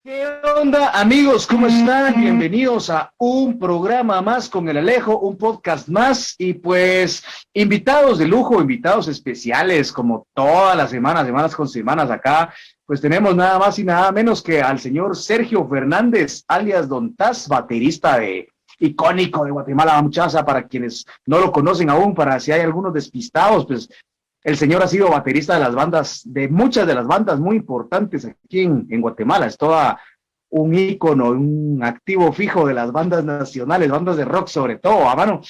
¿Qué onda, amigos? ¿Cómo están? Bienvenidos a un programa más con el Alejo, un podcast más y pues invitados de lujo, invitados especiales como todas las semanas, semanas con semanas acá, pues tenemos nada más y nada menos que al señor Sergio Fernández, alias Don Taz, baterista de icónico de Guatemala, muchacha, para quienes no lo conocen aún, para si hay algunos despistados, pues el señor ha sido baterista de las bandas, de muchas de las bandas muy importantes aquí en Guatemala. Es toda un ícono, un activo fijo de las bandas nacionales, bandas de rock sobre todo. A mano,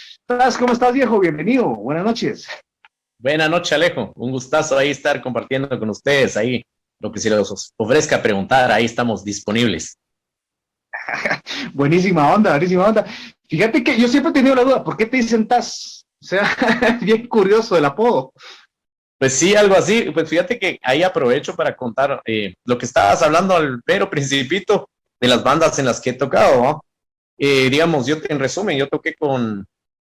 ¿cómo estás, viejo? Bienvenido. Buenas noches. Buenas noches, Alejo. Un gustazo ahí estar compartiendo con ustedes ahí lo que se les ofrezca preguntar. Ahí estamos disponibles. Buenísima onda, buenísima onda. Fíjate que yo siempre he tenido la duda, ¿por qué te dicen Taz? O sea, bien curioso el apodo. Pues sí, algo así. Pues fíjate que ahí aprovecho para contar lo que estabas hablando al mero principito de las bandas en las que he tocado, ¿no? Digamos, en resumen, yo toqué con,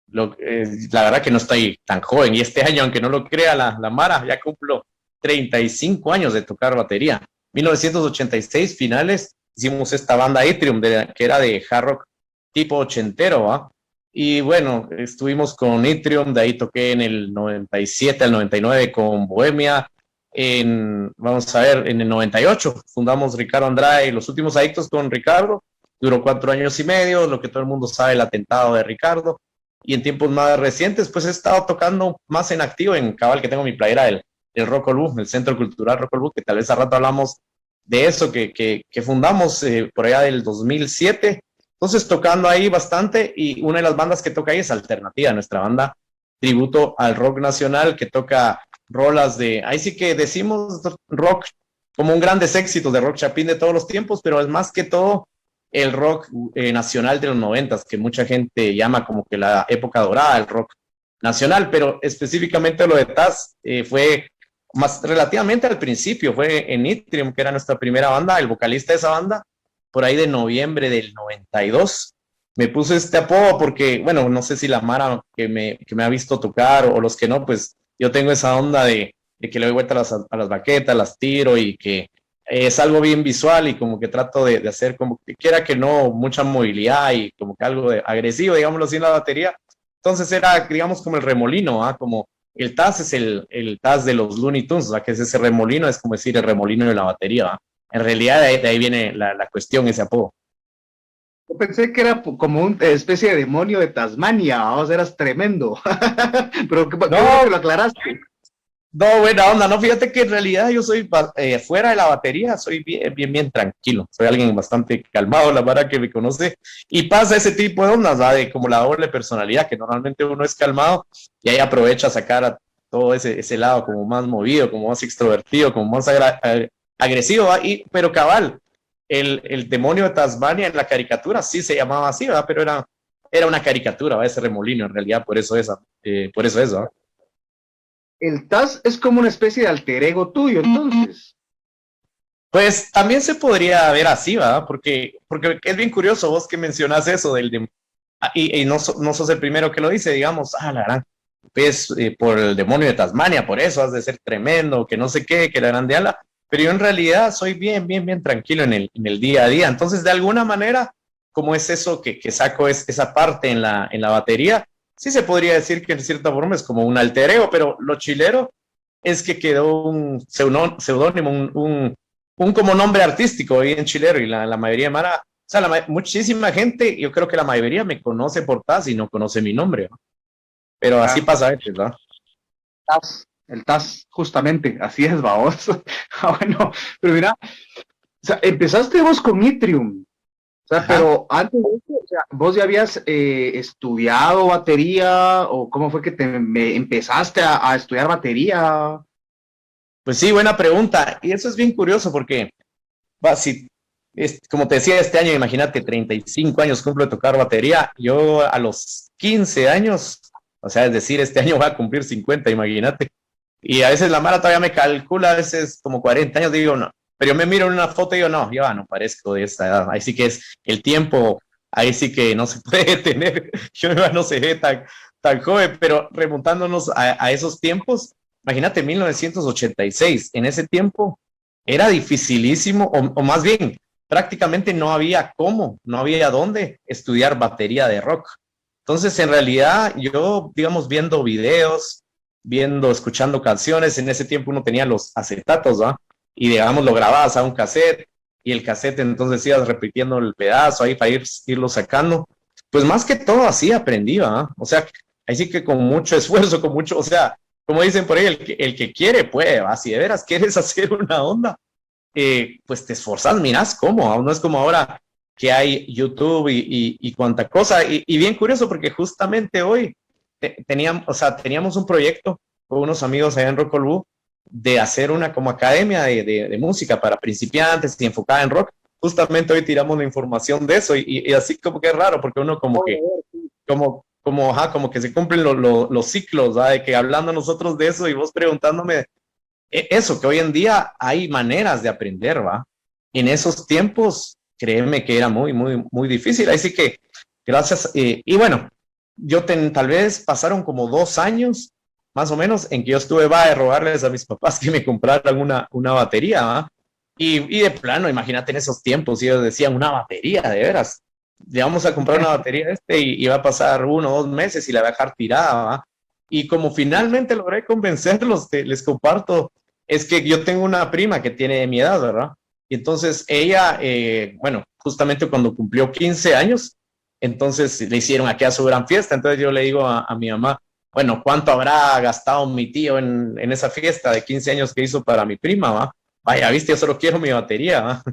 la verdad que no estoy tan joven y este año, aunque no lo crea la Mara, ya cumplo 35 años de tocar batería. 1986 finales hicimos esta banda Atrium, que era de hard rock tipo ochentero, ¿va? Y bueno, estuvimos con Atrium, de ahí toqué en el 97 al 99 con Bohemia, vamos a ver, en el 98 fundamos Ricardo Andrade y Los Últimos Adictos con Ricardo, duró 4 años y medio, lo que todo el mundo sabe, el atentado de Ricardo, y en tiempos más recientes pues he estado tocando más en activo, en cabal que tengo mi playera del Rock Olú, el Centro Cultural Rock Olú, que tal vez a rato hablamos de eso, que fundamos por allá del 2007. Entonces tocando ahí bastante, y una de las bandas que toca ahí es Alternativa, nuestra banda tributo al rock nacional, que toca rolas de, ahí sí que decimos rock como un grandes éxitos de rock chapín de todos los tiempos, pero es más que todo el rock nacional de los 90s, que mucha gente llama como que la época dorada del rock nacional, pero específicamente lo de Taz fue más relativamente al principio, fue en Itrium, que era nuestra primera banda, el vocalista de esa banda, por ahí de noviembre del 92. Me puse este apodo porque, bueno, no sé si la Mara que me ha visto tocar o los que no, pues yo tengo esa onda de que le doy vuelta a las baquetas, las tiro y que es algo bien visual y como que trato de hacer como que quiera que no, mucha movilidad y como que algo de agresivo, digámoslo así, en la batería. Entonces era, digamos, como el remolino, ¿eh? Como el Taz es el Taz de los Looney Tunes, o sea, que es ese remolino, es como decir el remolino de la batería, ¿eh? En realidad de ahí viene la cuestión, ese apodo. Yo pensé que era como una especie de demonio de Tasmania, o sea, eras tremendo. Pero qué bueno que No, lo aclaraste. no, buena onda, no, fíjate que en realidad yo soy fuera de la batería, soy bien, bien, bien tranquilo, soy alguien bastante calmado, la vara que me conoce, y pasa ese tipo de ondas, ¿va? De como la doble personalidad, que normalmente uno es calmado y ahí aprovecha a sacar a todo ese lado como más movido, como más extrovertido, como más agresivo, ¿va? Pero cabal, el demonio de Tasmania en la caricatura sí se llamaba así, ¿va? Pero era una caricatura, ¿va? Ese remolino en realidad, por eso es, ¿va? El Taz es como una especie de alter ego tuyo, entonces. Pues también se podría ver así, ¿verdad? Porque es bien curioso vos que mencionas eso y no sos el primero que lo dice, digamos, la gran, pues por el demonio de Tasmania, por eso has de ser tremendo, que no sé qué, que la grande ala, pero yo en realidad soy bien, bien, bien tranquilo en el día a día. Entonces, de alguna manera, como es eso que saco esa parte en la batería, sí se podría decir que en cierta forma es como un alter ego, pero lo chilero es que quedó un seudónimo, un como nombre artístico ahí en chilero, y la mayoría de Mara, o sea, muchísima gente, yo creo que la mayoría me conoce por Taz y no conoce mi nombre, ¿no? Pero así Ah, pasa a veces, ¿no? el Taz, justamente, así es, vamos. Bueno, pero mira, o sea, empezaste vos con Itrium, o sea, Ajá. pero antes de eso, o sea, vos ya habías estudiado batería, o cómo fue que empezaste a estudiar batería. Pues sí, buena pregunta. Y eso es bien curioso porque, si, como te decía, este año, imagínate, 35 años cumplo de tocar batería. Yo a los 15 años, o sea, es decir, este año voy a cumplir 50, imagínate. Y a veces la Mara todavía me calcula, a veces como 40 años, digo, no. Pero yo me miro en una foto y digo, no, yo no parezco de esta edad. Ahí sí que es el tiempo, ahí sí que no se puede detener. Yo ya no se ve tan joven, pero remontándonos a esos tiempos, imagínate, 1986, en ese tiempo era dificilísimo, o más bien, prácticamente no había cómo, no había dónde estudiar batería de rock. Entonces, en realidad, yo, digamos, viendo videos, escuchando canciones, en ese tiempo uno tenía los acetatos, ¿va? Y, digamos, lo grababas a un cassette, y el cassette entonces ibas repitiendo el pedazo ahí para irlo sacando. Pues más que todo así aprendí, ¿va? O sea, ahí sí que con mucho esfuerzo, con mucho, o sea, como dicen por ahí, el que quiere puede, ¿va? Si de veras quieres hacer una onda, pues te esforzas, mirás cómo, ¿va? No es como ahora que hay YouTube y cuánta cosa. Y bien curioso porque justamente hoy teníamos un proyecto con unos amigos allá en Rocolú de hacer una como academia de música para principiantes y enfocada en rock. Justamente hoy tiramos la información de eso y así como que es raro porque uno como que, como que se cumplen los ciclos, ¿va? De que hablando nosotros de eso y vos preguntándome eso, que hoy en día hay maneras de aprender, ¿va? En esos tiempos, créeme que era muy, muy, muy difícil. Así que, gracias. Y bueno, tal vez pasaron como 2 años, más o menos, en que yo estuve, va, a rogarles a mis papás que me compraran una batería, ¿va? Y de plano, imagínate en esos tiempos, ellos decían, una batería, de veras. Le vamos a comprar una batería y va a pasar 1 o 2 meses y la va a dejar tirada, ¿va? Y como finalmente logré convencerlos, les comparto, es que yo tengo una prima que tiene mi edad, ¿verdad? Y entonces ella, bueno, justamente cuando cumplió 15 años, entonces le hicieron aquí a su gran fiesta. Entonces yo le digo a mi mamá, bueno, ¿cuánto habrá gastado mi tío en esa fiesta de 15 años que hizo para mi prima, va? Vaya, viste, yo solo quiero mi batería, ¿va?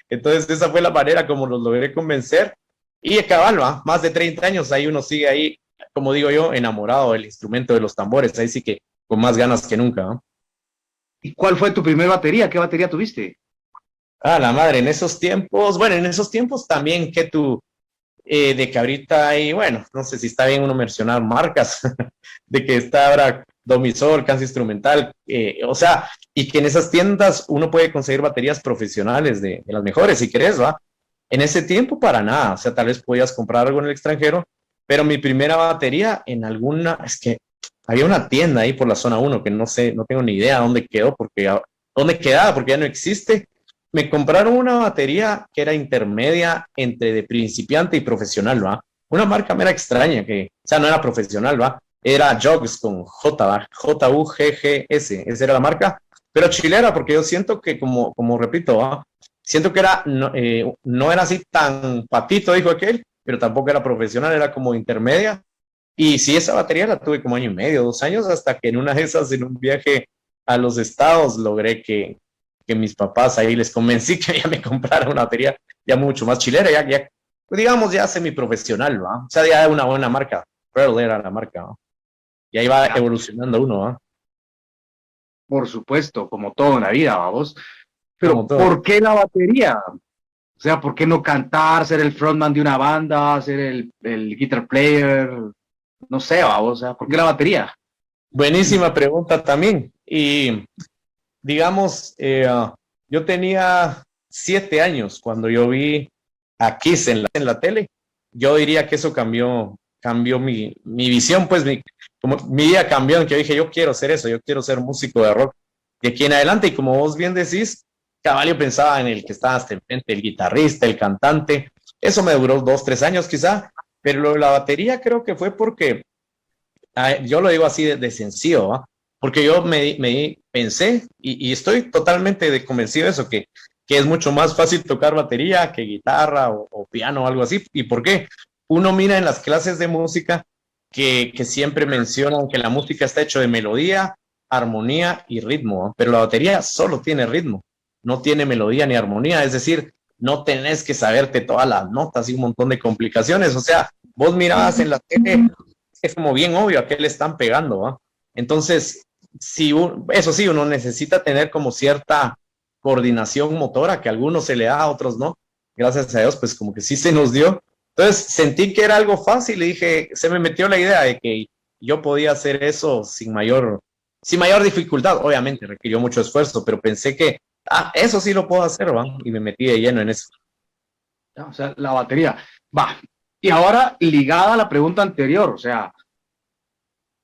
Entonces esa fue la manera como los logré convencer. Y cabal, ¿va? Más de 30 años, ahí uno sigue ahí, como digo yo, enamorado del instrumento de los tambores, ahí sí que con más ganas que nunca, ¿va? ¿Y cuál fue tu primer batería? ¿Qué batería tuviste? Ah, la madre, en esos tiempos, bueno, en esos tiempos también que tú, de que ahorita hay, bueno, no sé si está bien uno mencionar marcas, de que está ahora Domisol, Cans Instrumental, o sea, y que en esas tiendas uno puede conseguir baterías profesionales de las mejores, si querés, ¿va? En ese tiempo para nada, o sea, tal vez podías comprar algo en el extranjero, pero mi primera batería en alguna, es que había una tienda ahí por la zona uno que no sé, no tengo ni idea dónde quedó, dónde quedaba, porque ya no existe. Me compraron una batería que era intermedia entre de principiante y profesional, ¿va? Una marca mera extraña que, o sea, no era profesional, ¿va? Era Jogs con J, ¿va? Juggs, esa era la marca, pero chilera, porque yo siento que, como repito, ¿va? Siento que no era así tan patito, dijo aquel, pero tampoco era profesional, era como intermedia. Y sí, esa batería la tuve como 1 año y medio, 2 años, hasta que en una de esas, en un viaje a los estados, logré que mis papás ahí les convencí que ya me comprara una batería ya mucho más chilera, ya digamos, ya semiprofesional, ¿va? O sea, ya una buena marca. Pearl era la marca, ¿va? Y ahí va Ya, evolucionando uno, ¿va? por supuesto, como todo en la vida, vamos. Como Pero, todo. ¿por qué la batería? O sea, ¿por qué no cantar, ser el frontman de una banda, ser el guitar player? No sé, vamos, o sea, ¿por qué la batería? Buenísima pregunta también. Y digamos, yo tenía 7 años cuando yo vi a Kiss en la tele. Yo diría que eso cambió mi visión, pues como mi vida cambió en que yo dije, yo quiero ser eso, yo quiero ser músico de rock de aquí en adelante. Y como vos bien decís, cabal, yo pensaba en el que estaba hasta enfrente, el guitarrista, el cantante. Eso me duró 2, 3 años quizá, pero lo de la batería creo que fue porque yo lo digo así de sencillo, ¿va? Porque yo me pensé y estoy totalmente convencido de eso, que es mucho más fácil tocar batería que guitarra o piano o algo así. ¿Y por qué? Uno mira en las clases de música que siempre mencionan que la música está hecho de melodía, armonía y ritmo, ¿va? Pero la batería solo tiene ritmo, no tiene melodía ni armonía, es decir, no tenés que saberte todas las notas y un montón de complicaciones. O sea, vos mirabas en la tele, es como bien obvio a qué le están pegando, ¿va? Entonces, eso sí, uno necesita tener como cierta coordinación motora, que a algunos se le da, a otros no. Gracias a Dios, pues como que sí se nos dio. Entonces, sentí que era algo fácil y dije, se me metió la idea de que yo podía hacer eso sin mayor dificultad. Obviamente, requirió mucho esfuerzo, pero pensé que, eso sí lo puedo hacer, ¿va? Y me metí de lleno en eso. O sea, la batería. Va. Y ahora, ligada a la pregunta anterior, o sea,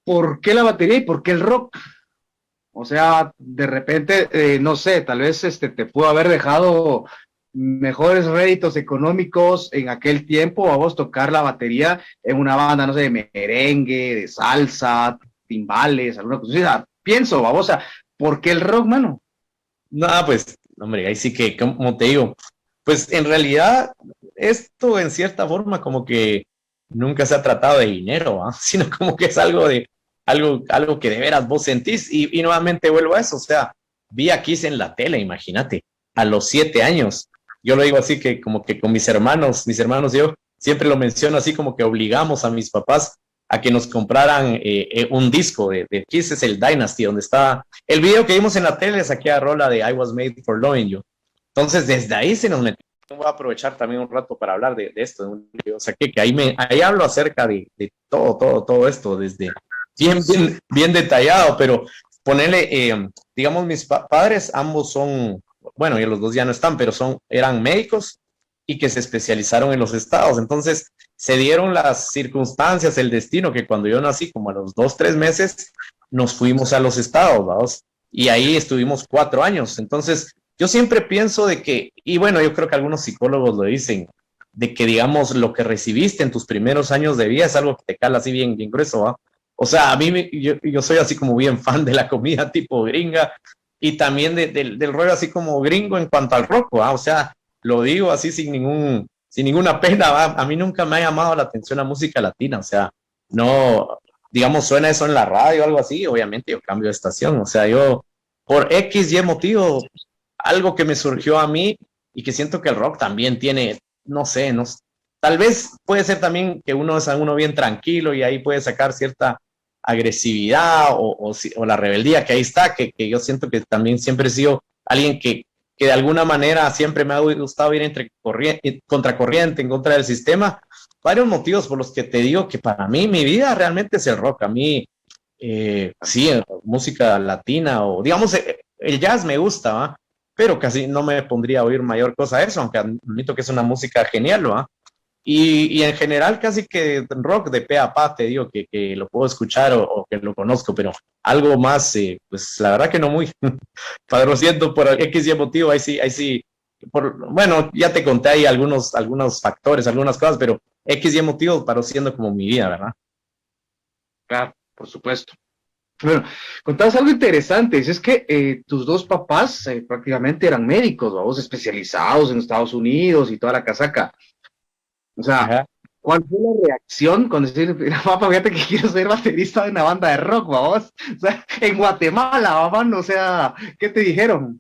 ¿por qué la batería y por qué el rock? O sea, de repente, no sé, tal vez te pudo haber dejado mejores réditos económicos en aquel tiempo, vamos a tocar la batería en una banda, no sé, de merengue, de salsa, timbales, alguna cosa. O sea, pienso, vamos a, ¿por qué el rock, mano? No, pues, hombre, ahí sí que, como te digo, pues en realidad esto en cierta forma como que nunca se ha tratado de dinero, ¿ah? Sino como que es algo de, algo que de veras vos sentís y nuevamente vuelvo a eso, o sea, vi a Kiss en la tele, imagínate, a los 7 años. Yo lo digo así que como que con mis hermanos y yo siempre lo menciono así como que obligamos a mis papás a que nos compraran un disco de Kiss, es el Dynasty, donde está el video que vimos en la tele, saqué a rola de I Was Made for Loving You. Entonces, desde ahí se nos metió. Voy a aprovechar también un rato para hablar de esto, de un video saqué, que ahí hablo acerca de todo esto, desde bien detallado, pero ponerle, digamos, mis padres, ambos son, bueno, y los dos ya no están, pero eran médicos y que se especializaron en los estados. Entonces, se dieron las circunstancias, el destino, que cuando yo nací, como a los 2, 3 meses, nos fuimos a los estados, ¿vamos? Y ahí estuvimos 4 años. Entonces, yo siempre pienso de que, y bueno, yo creo que algunos psicólogos lo dicen, de que, digamos, lo que recibiste en tus primeros años de vida es algo que te cala así bien grueso, ¿va? O sea, a mí, yo soy así como bien fan de la comida tipo gringa y también del rollo así como gringo en cuanto al rock, ¿va? O sea, lo digo así sin ninguna pena, ¿va? A mí nunca me ha llamado la atención la música latina, o sea, no, digamos, suena eso en la radio o algo así, obviamente yo cambio de estación, o sea, yo por X y motivo, algo que me surgió a mí y que siento que el rock también tiene, no sé, no, tal vez puede ser también que uno es uno bien tranquilo y ahí puede sacar cierta agresividad o la rebeldía que ahí está, que yo siento que también siempre he sido alguien que de alguna manera siempre me ha gustado ir contracorriente, en contra del sistema. Varios motivos por los que te digo que para mí mi vida realmente es el rock. A mí, sí, música latina o digamos, el jazz me gusta, ¿va? Pero casi no me pondría a oír mayor cosa de eso, aunque admito que es una música genial, ¿va? Y en general casi que rock de pe a pa, te digo que lo puedo escuchar o que lo conozco, pero algo más, pues la verdad que no muy. Padre, lo siento por X y motivo, ahí sí, bueno, ya te conté ahí algunos factores, algunas cosas, pero X y motivo paró siendo como mi vida, ¿verdad? Claro, por supuesto. Bueno, contabas algo interesante, es que tus dos papás prácticamente eran médicos, vamos, especializados en Estados Unidos y toda la casaca. O sea, Ajá. ¿cuál fue la reacción cuando decís, papá, fíjate que quiero ser baterista de una banda de rock, vamos? O sea, en Guatemala, mamá, o sea, ¿qué te dijeron?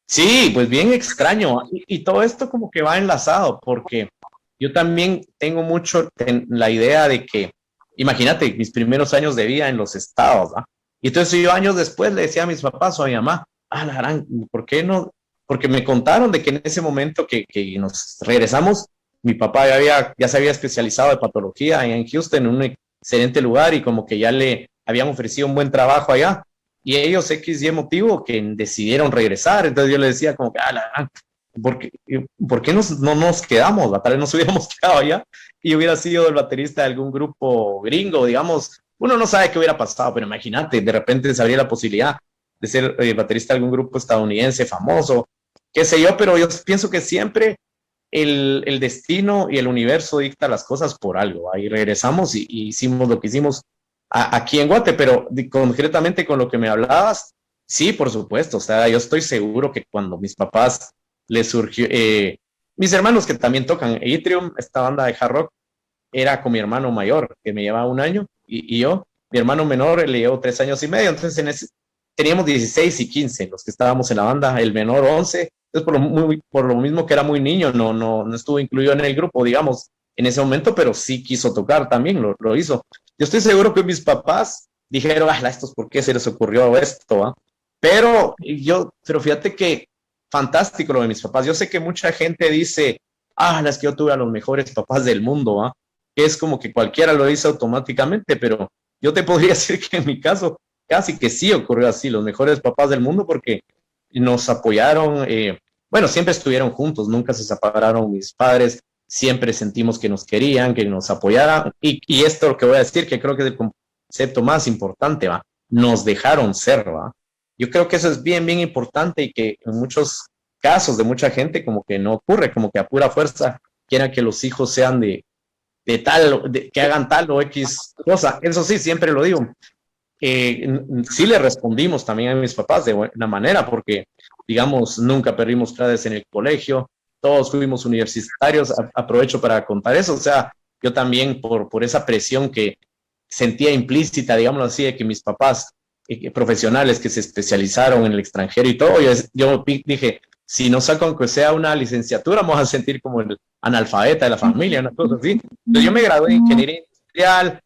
Sí, pues bien extraño. Y todo esto como que va enlazado, porque yo también tengo mucho la idea de que, imagínate, mis primeros años de vida en los estados, ¿va? Y entonces yo años después le decía a mis papás o a mi mamá, la gran, ¿por qué no? Porque me contaron de que en ese momento que nos regresamos, mi papá ya se había especializado de patología allá en Houston, en un excelente lugar, y como que ya le habían ofrecido un buen trabajo allá y ellos X y motivo que decidieron regresar. Entonces yo le decía como que, ¿por qué no nos quedamos? Tal vez nos hubiéramos quedado allá y hubiera sido el baterista de algún grupo gringo, digamos. Uno no sabe qué hubiera pasado, pero imagínate, de repente se abría la posibilidad de ser baterista de algún grupo estadounidense famoso, qué sé yo, pero yo pienso que siempre el destino y el universo dicta las cosas por algo. Ahí regresamos y hicimos lo que hicimos aquí en Guate, pero concretamente con lo que me hablabas, sí, por supuesto. O sea, yo estoy seguro que cuando mis papás les surgió, mis hermanos que también tocan Atrium, esta banda de hard rock, era con mi hermano mayor, que me llevaba un año, y yo, mi hermano menor, le llevo 3 años y medio. Entonces teníamos 16 y 15 los que estábamos en la banda, el menor 11. Entonces por lo mismo que era muy niño, no estuvo incluido en el grupo, digamos, en ese momento, pero sí quiso tocar también, lo hizo. Yo estoy seguro que mis papás dijeron, estos, ¿por qué se les ocurrió esto? ¿Ah? Pero fíjate que fantástico lo de mis papás. Yo sé que mucha gente dice, es que yo tuve a los mejores papás del mundo, ¿ah? Que es como que cualquiera lo dice automáticamente, pero yo te podría decir que en mi caso casi que sí ocurrió así, los mejores papás del mundo, porque nos apoyaron, bueno, siempre estuvieron juntos, nunca se separaron mis padres, siempre sentimos que nos querían, que nos apoyaran, y esto lo que voy a decir, que creo que es el concepto más importante, ¿va? Nos dejaron ser, ¿va? Yo creo que eso es bien importante y que en muchos casos de mucha gente como que no ocurre, como que a pura fuerza quieren que los hijos sean de tal, que hagan tal o X cosa. Eso sí, siempre lo digo. Sí le respondimos también a mis papás de buena manera, porque, digamos, nunca perdimos clases en el colegio, todos fuimos universitarios, aprovecho para contar eso, o sea, yo también por esa presión que sentía implícita, digámoslo así, de que mis papás profesionales que se especializaron en el extranjero y todo, yo dije, si no saco aunque sea una licenciatura, vamos a sentir como el analfabeta de la familia, una cosa así. Entonces yo me gradué en ingeniería industrial,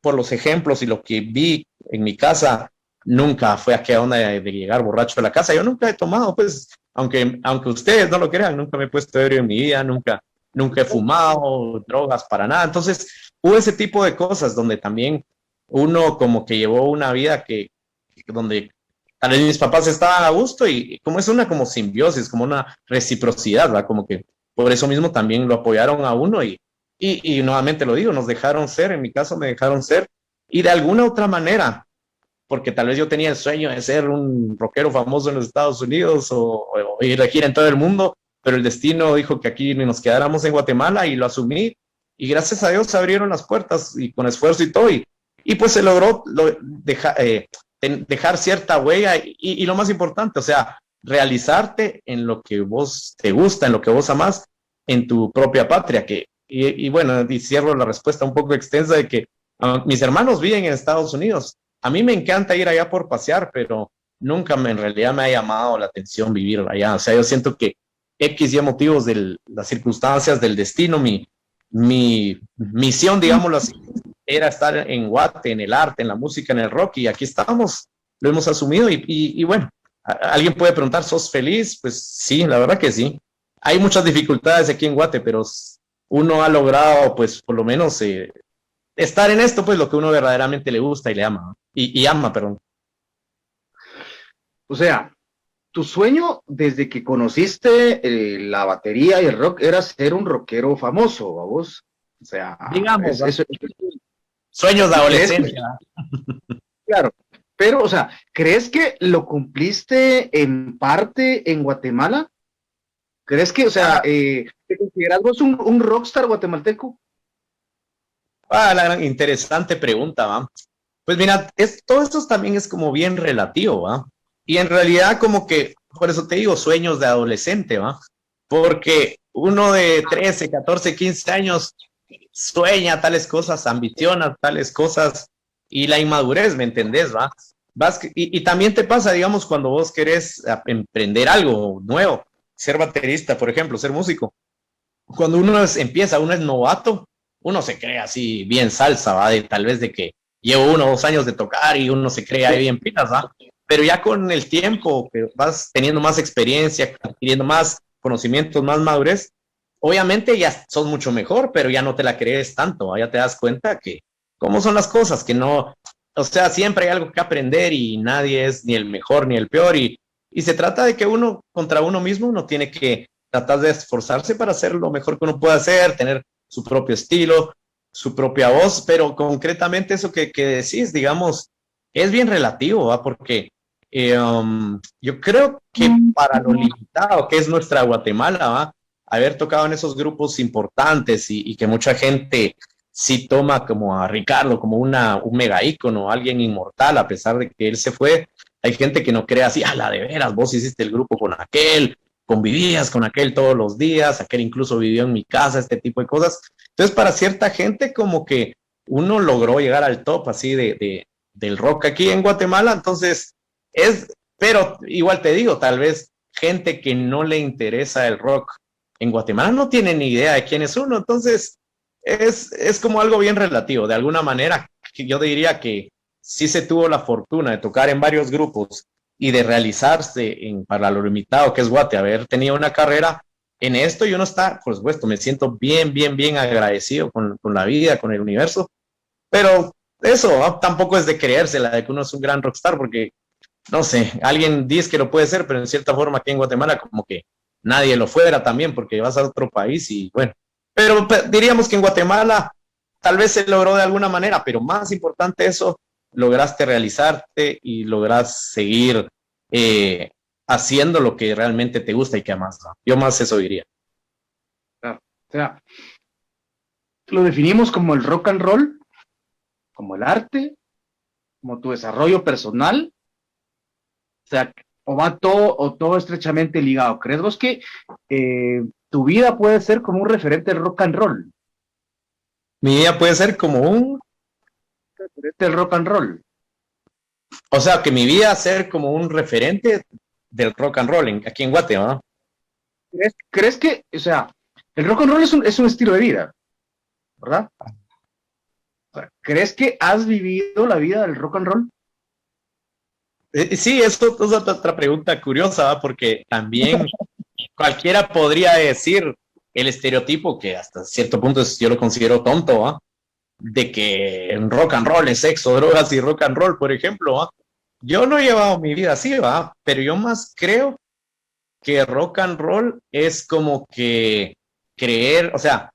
por los ejemplos y lo que vi en mi casa, nunca fue a qué onda de llegar borracho a la casa. Yo nunca he tomado, pues, aunque ustedes no lo crean, nunca me he puesto ebrio en mi vida, nunca he fumado drogas para nada. Entonces, hubo ese tipo de cosas donde también uno como que llevó una vida donde tal vez mis papás estaban a gusto y como es una como simbiosis, como una reciprocidad, ¿verdad? Como que por eso mismo también lo apoyaron a uno y nuevamente lo digo, nos dejaron ser, en mi caso me dejaron ser, y de alguna otra manera, porque tal vez yo tenía el sueño de ser un rockero famoso en los Estados Unidos o ir a gira en todo el mundo, pero el destino dijo que aquí nos quedáramos en Guatemala y lo asumí, y gracias a Dios se abrieron las puertas y con esfuerzo y todo, y pues se logró dejar cierta huella y lo más importante, o sea, realizarte en lo que vos te gusta, en lo que vos amás, en tu propia patria, y bueno, y cierro la respuesta un poco extensa de que mis hermanos viven en Estados Unidos. A mí me encanta ir allá por pasear, pero nunca en realidad me ha llamado la atención vivir allá. O sea, yo siento que X y motivos de las circunstancias del destino, mi misión, digámoslo así, era estar en Guate, en el arte, en la música, en el rock, y aquí estamos, lo hemos asumido, y bueno, alguien puede preguntar, ¿sos feliz? Pues sí, la verdad que sí. Hay muchas dificultades aquí en Guate, pero uno ha logrado, pues, por lo menos estar en esto, pues, lo que uno verdaderamente le gusta y le ama, y ama, perdón. O sea, tu sueño desde que conociste la batería y el rock era ser un rockero famoso, vos. O sea, digamos, sueños de adolescencia. Claro, pero, o sea, ¿crees que lo cumpliste en parte en Guatemala? ¿Crees que, o sea, te consideras vos un rockstar guatemalteco? La interesante pregunta, ¿va? Pues mira, todo esto también es como bien relativo, ¿va? Y en realidad como que, por eso te digo, sueños de adolescente, ¿va? Porque uno de 13, 14, 15 años sueña tales cosas, ambiciona tales cosas, y la inmadurez, ¿me entendés, va? Y también te pasa, digamos, cuando vos querés emprender algo nuevo, ser baterista, por ejemplo, ser músico. Cuando uno empieza, uno es novato, uno se cree así bien salsa, ¿va? Tal vez de que llevo 1 o 2 años de tocar y uno se cree ahí bien pilas, ¿va? Pero ya con el tiempo que vas teniendo más experiencia, adquiriendo más conocimientos, más madurez, obviamente ya sos mucho mejor, pero ya no te la crees tanto, ¿va? Ya te das cuenta que cómo son las cosas, que no, o sea, siempre hay algo que aprender y nadie es ni el mejor ni el peor, y se trata de que uno contra uno mismo uno tiene que tratar de esforzarse para hacer lo mejor que uno puede hacer, tener su propio estilo, su propia voz, pero concretamente eso que decís, digamos, es bien relativo, ¿va? Porque yo creo que para lo limitado que es nuestra Guatemala, ¿va? Haber tocado en esos grupos importantes y que mucha gente sí toma como a Ricardo como un mega ícono, alguien inmortal, a pesar de que él se fue. Hay gente que no cree así, la de veras, vos hiciste el grupo con aquel, convivías con aquel todos los días, aquel incluso vivió en mi casa, este tipo de cosas. Entonces, para cierta gente, como que uno logró llegar al top así del rock aquí en Guatemala, entonces pero igual te digo, tal vez gente que no le interesa el rock en Guatemala no tiene ni idea de quién es uno, entonces es como algo bien relativo, de alguna manera, yo diría que sí se tuvo la fortuna de tocar en varios grupos y de realizarse para lo limitado que es Guate, haber tenido una carrera en esto, y uno está, por supuesto, me siento bien, bien, bien agradecido con la vida, con el universo, pero eso, ¿no? Tampoco es de creérsela de que uno es un gran rockstar, porque, no sé, alguien dice que lo puede ser, pero en cierta forma aquí en Guatemala como que nadie lo fuera también, porque vas a otro país y bueno, pero diríamos que en Guatemala tal vez se logró de alguna manera, pero más importante eso, lograste realizarte y logras seguir haciendo lo que realmente te gusta y que amas, ¿no? Yo más eso diría. Claro. O sea, lo definimos como el rock and roll, como el arte, como tu desarrollo personal. O sea, o va todo, o todo estrechamente ligado. ¿Crees vos que tu vida puede ser como un referente del rock and roll? Mi vida puede ser como Referente del rock and roll. o sea, que mi vida ser como un referente del rock and roll aquí en Guatemala. ¿Crees que, o sea, el rock and roll es un estilo de vida, ¿verdad? O sea, ¿crees que has vivido la vida del rock and roll? Sí, esto es otra pregunta curiosa, ¿va? Porque también cualquiera podría decir el estereotipo, que hasta cierto punto yo lo considero tonto, ¿va? De que en rock and roll es sexo, drogas y rock and roll, por ejemplo, ¿va? Yo no he llevado mi vida así, ¿va? Pero yo más creo que rock and roll es como que creer, o sea,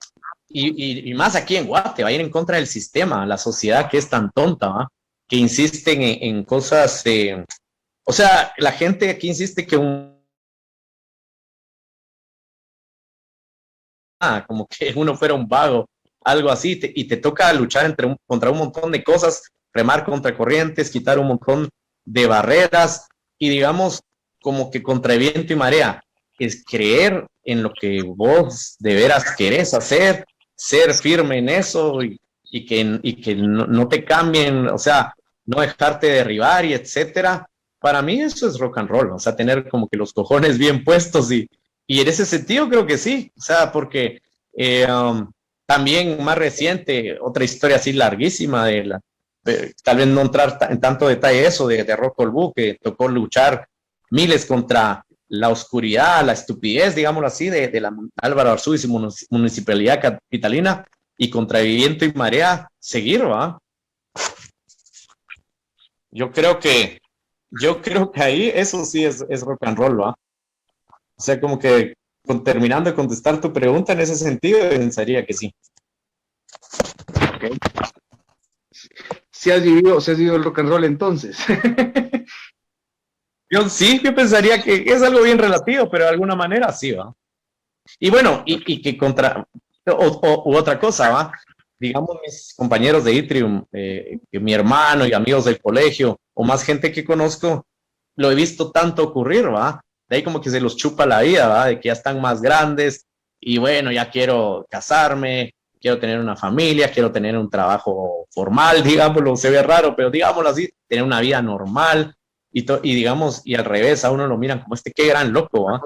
y más aquí en Guate, va a ir en contra del sistema, la sociedad que es tan tonta, ¿va? Que insisten en cosas, o sea, la gente aquí insiste que como que uno fuera un vago, algo así, y te toca luchar contra un montón de cosas, remar contra corrientes, quitar un montón de barreras, y digamos, como que contra viento y marea, es creer en lo que vos de veras querés hacer, ser firme en eso, y que no te cambien, o sea, no dejarte derribar y etcétera. Para mí eso es rock and roll, o sea, tener como que los cojones bien puestos y en ese sentido creo que sí, o sea, porque también más reciente, otra historia así larguísima tal vez no entrar en tanto detalle eso de Rock Olbu, que tocó luchar miles contra la oscuridad, la estupidez, digámoslo así, de la Álvaro Arzúa y su municipalidad capitalina, y contra viento y marea, seguir, ¿va? Yo creo que, yo creo que ahí eso sí es rock and roll, ¿va? O sea, como que terminando de contestar tu pregunta en ese sentido, pensaría que sí. Okay. Si has vivido el rock and roll entonces. Yo pensaría que es algo bien relativo, pero de alguna manera sí, ¿va? Y bueno, y que u otra cosa, ¿va? Digamos, mis compañeros de Itrium, que mi hermano y amigos del colegio, o más gente que conozco, lo he visto tanto ocurrir, ¿va? De ahí como que se los chupa la vida, ¿va? De que ya están más grandes y bueno, ya quiero casarme, quiero tener una familia, quiero tener un trabajo formal, digámoslo, se ve raro, pero digámoslo así, tener una vida normal y digamos, y al revés, a uno lo miran como qué gran loco, ¿va?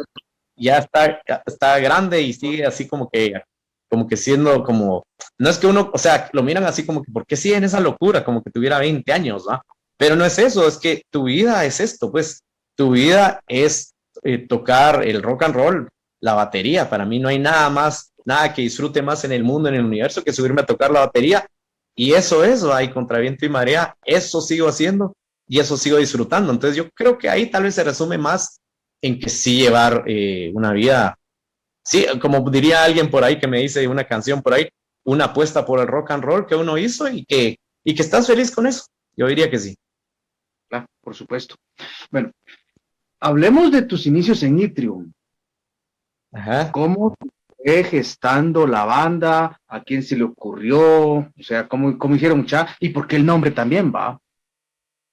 Ya está grande y sigue así como que siendo como, no es que uno, o sea, lo miran así como que, ¿por qué sigue en esa locura? Como que tuviera 20 años, ¿va? Pero no es eso, es que tu vida es esto, pues, tu vida es tocar el rock and roll, la batería. Para mí no hay nada más, nada que disfrute más en el mundo, en el universo, que subirme a tocar la batería. Y eso, hay contra viento y marea, eso sigo haciendo y eso sigo disfrutando. Entonces yo creo que ahí tal vez se resume más en que sí llevar una vida, sí, como diría alguien por ahí que me dice una canción por ahí, una apuesta por el rock and roll que uno hizo y que estás feliz con eso. Yo diría que sí. Claro, por supuesto. Bueno, hablemos de tus inicios en Itrium. Ajá. ¿Cómo fue gestando la banda? ¿A quién se le ocurrió? O sea, ¿cómo hicieron mucha? ¿Y por qué el nombre también va?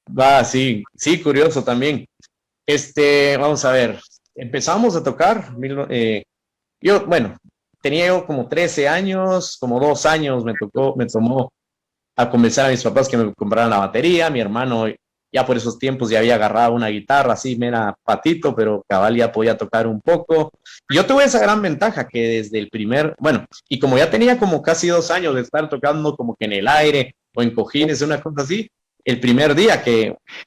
Va, sí, sí, curioso también. Vamos a ver, empezamos a tocar, bueno, tenía yo como 13 años, como 2 años me tomó a convencer a mis papás que me compraran la batería. Mi hermano ya por esos tiempos ya había agarrado una guitarra, así mera patito, pero cabal ya podía tocar un poco. Yo tuve esa gran ventaja que desde el bueno, y como ya tenía como casi 2 años de estar tocando como que en el aire o en cojines, una cosa así, el primer día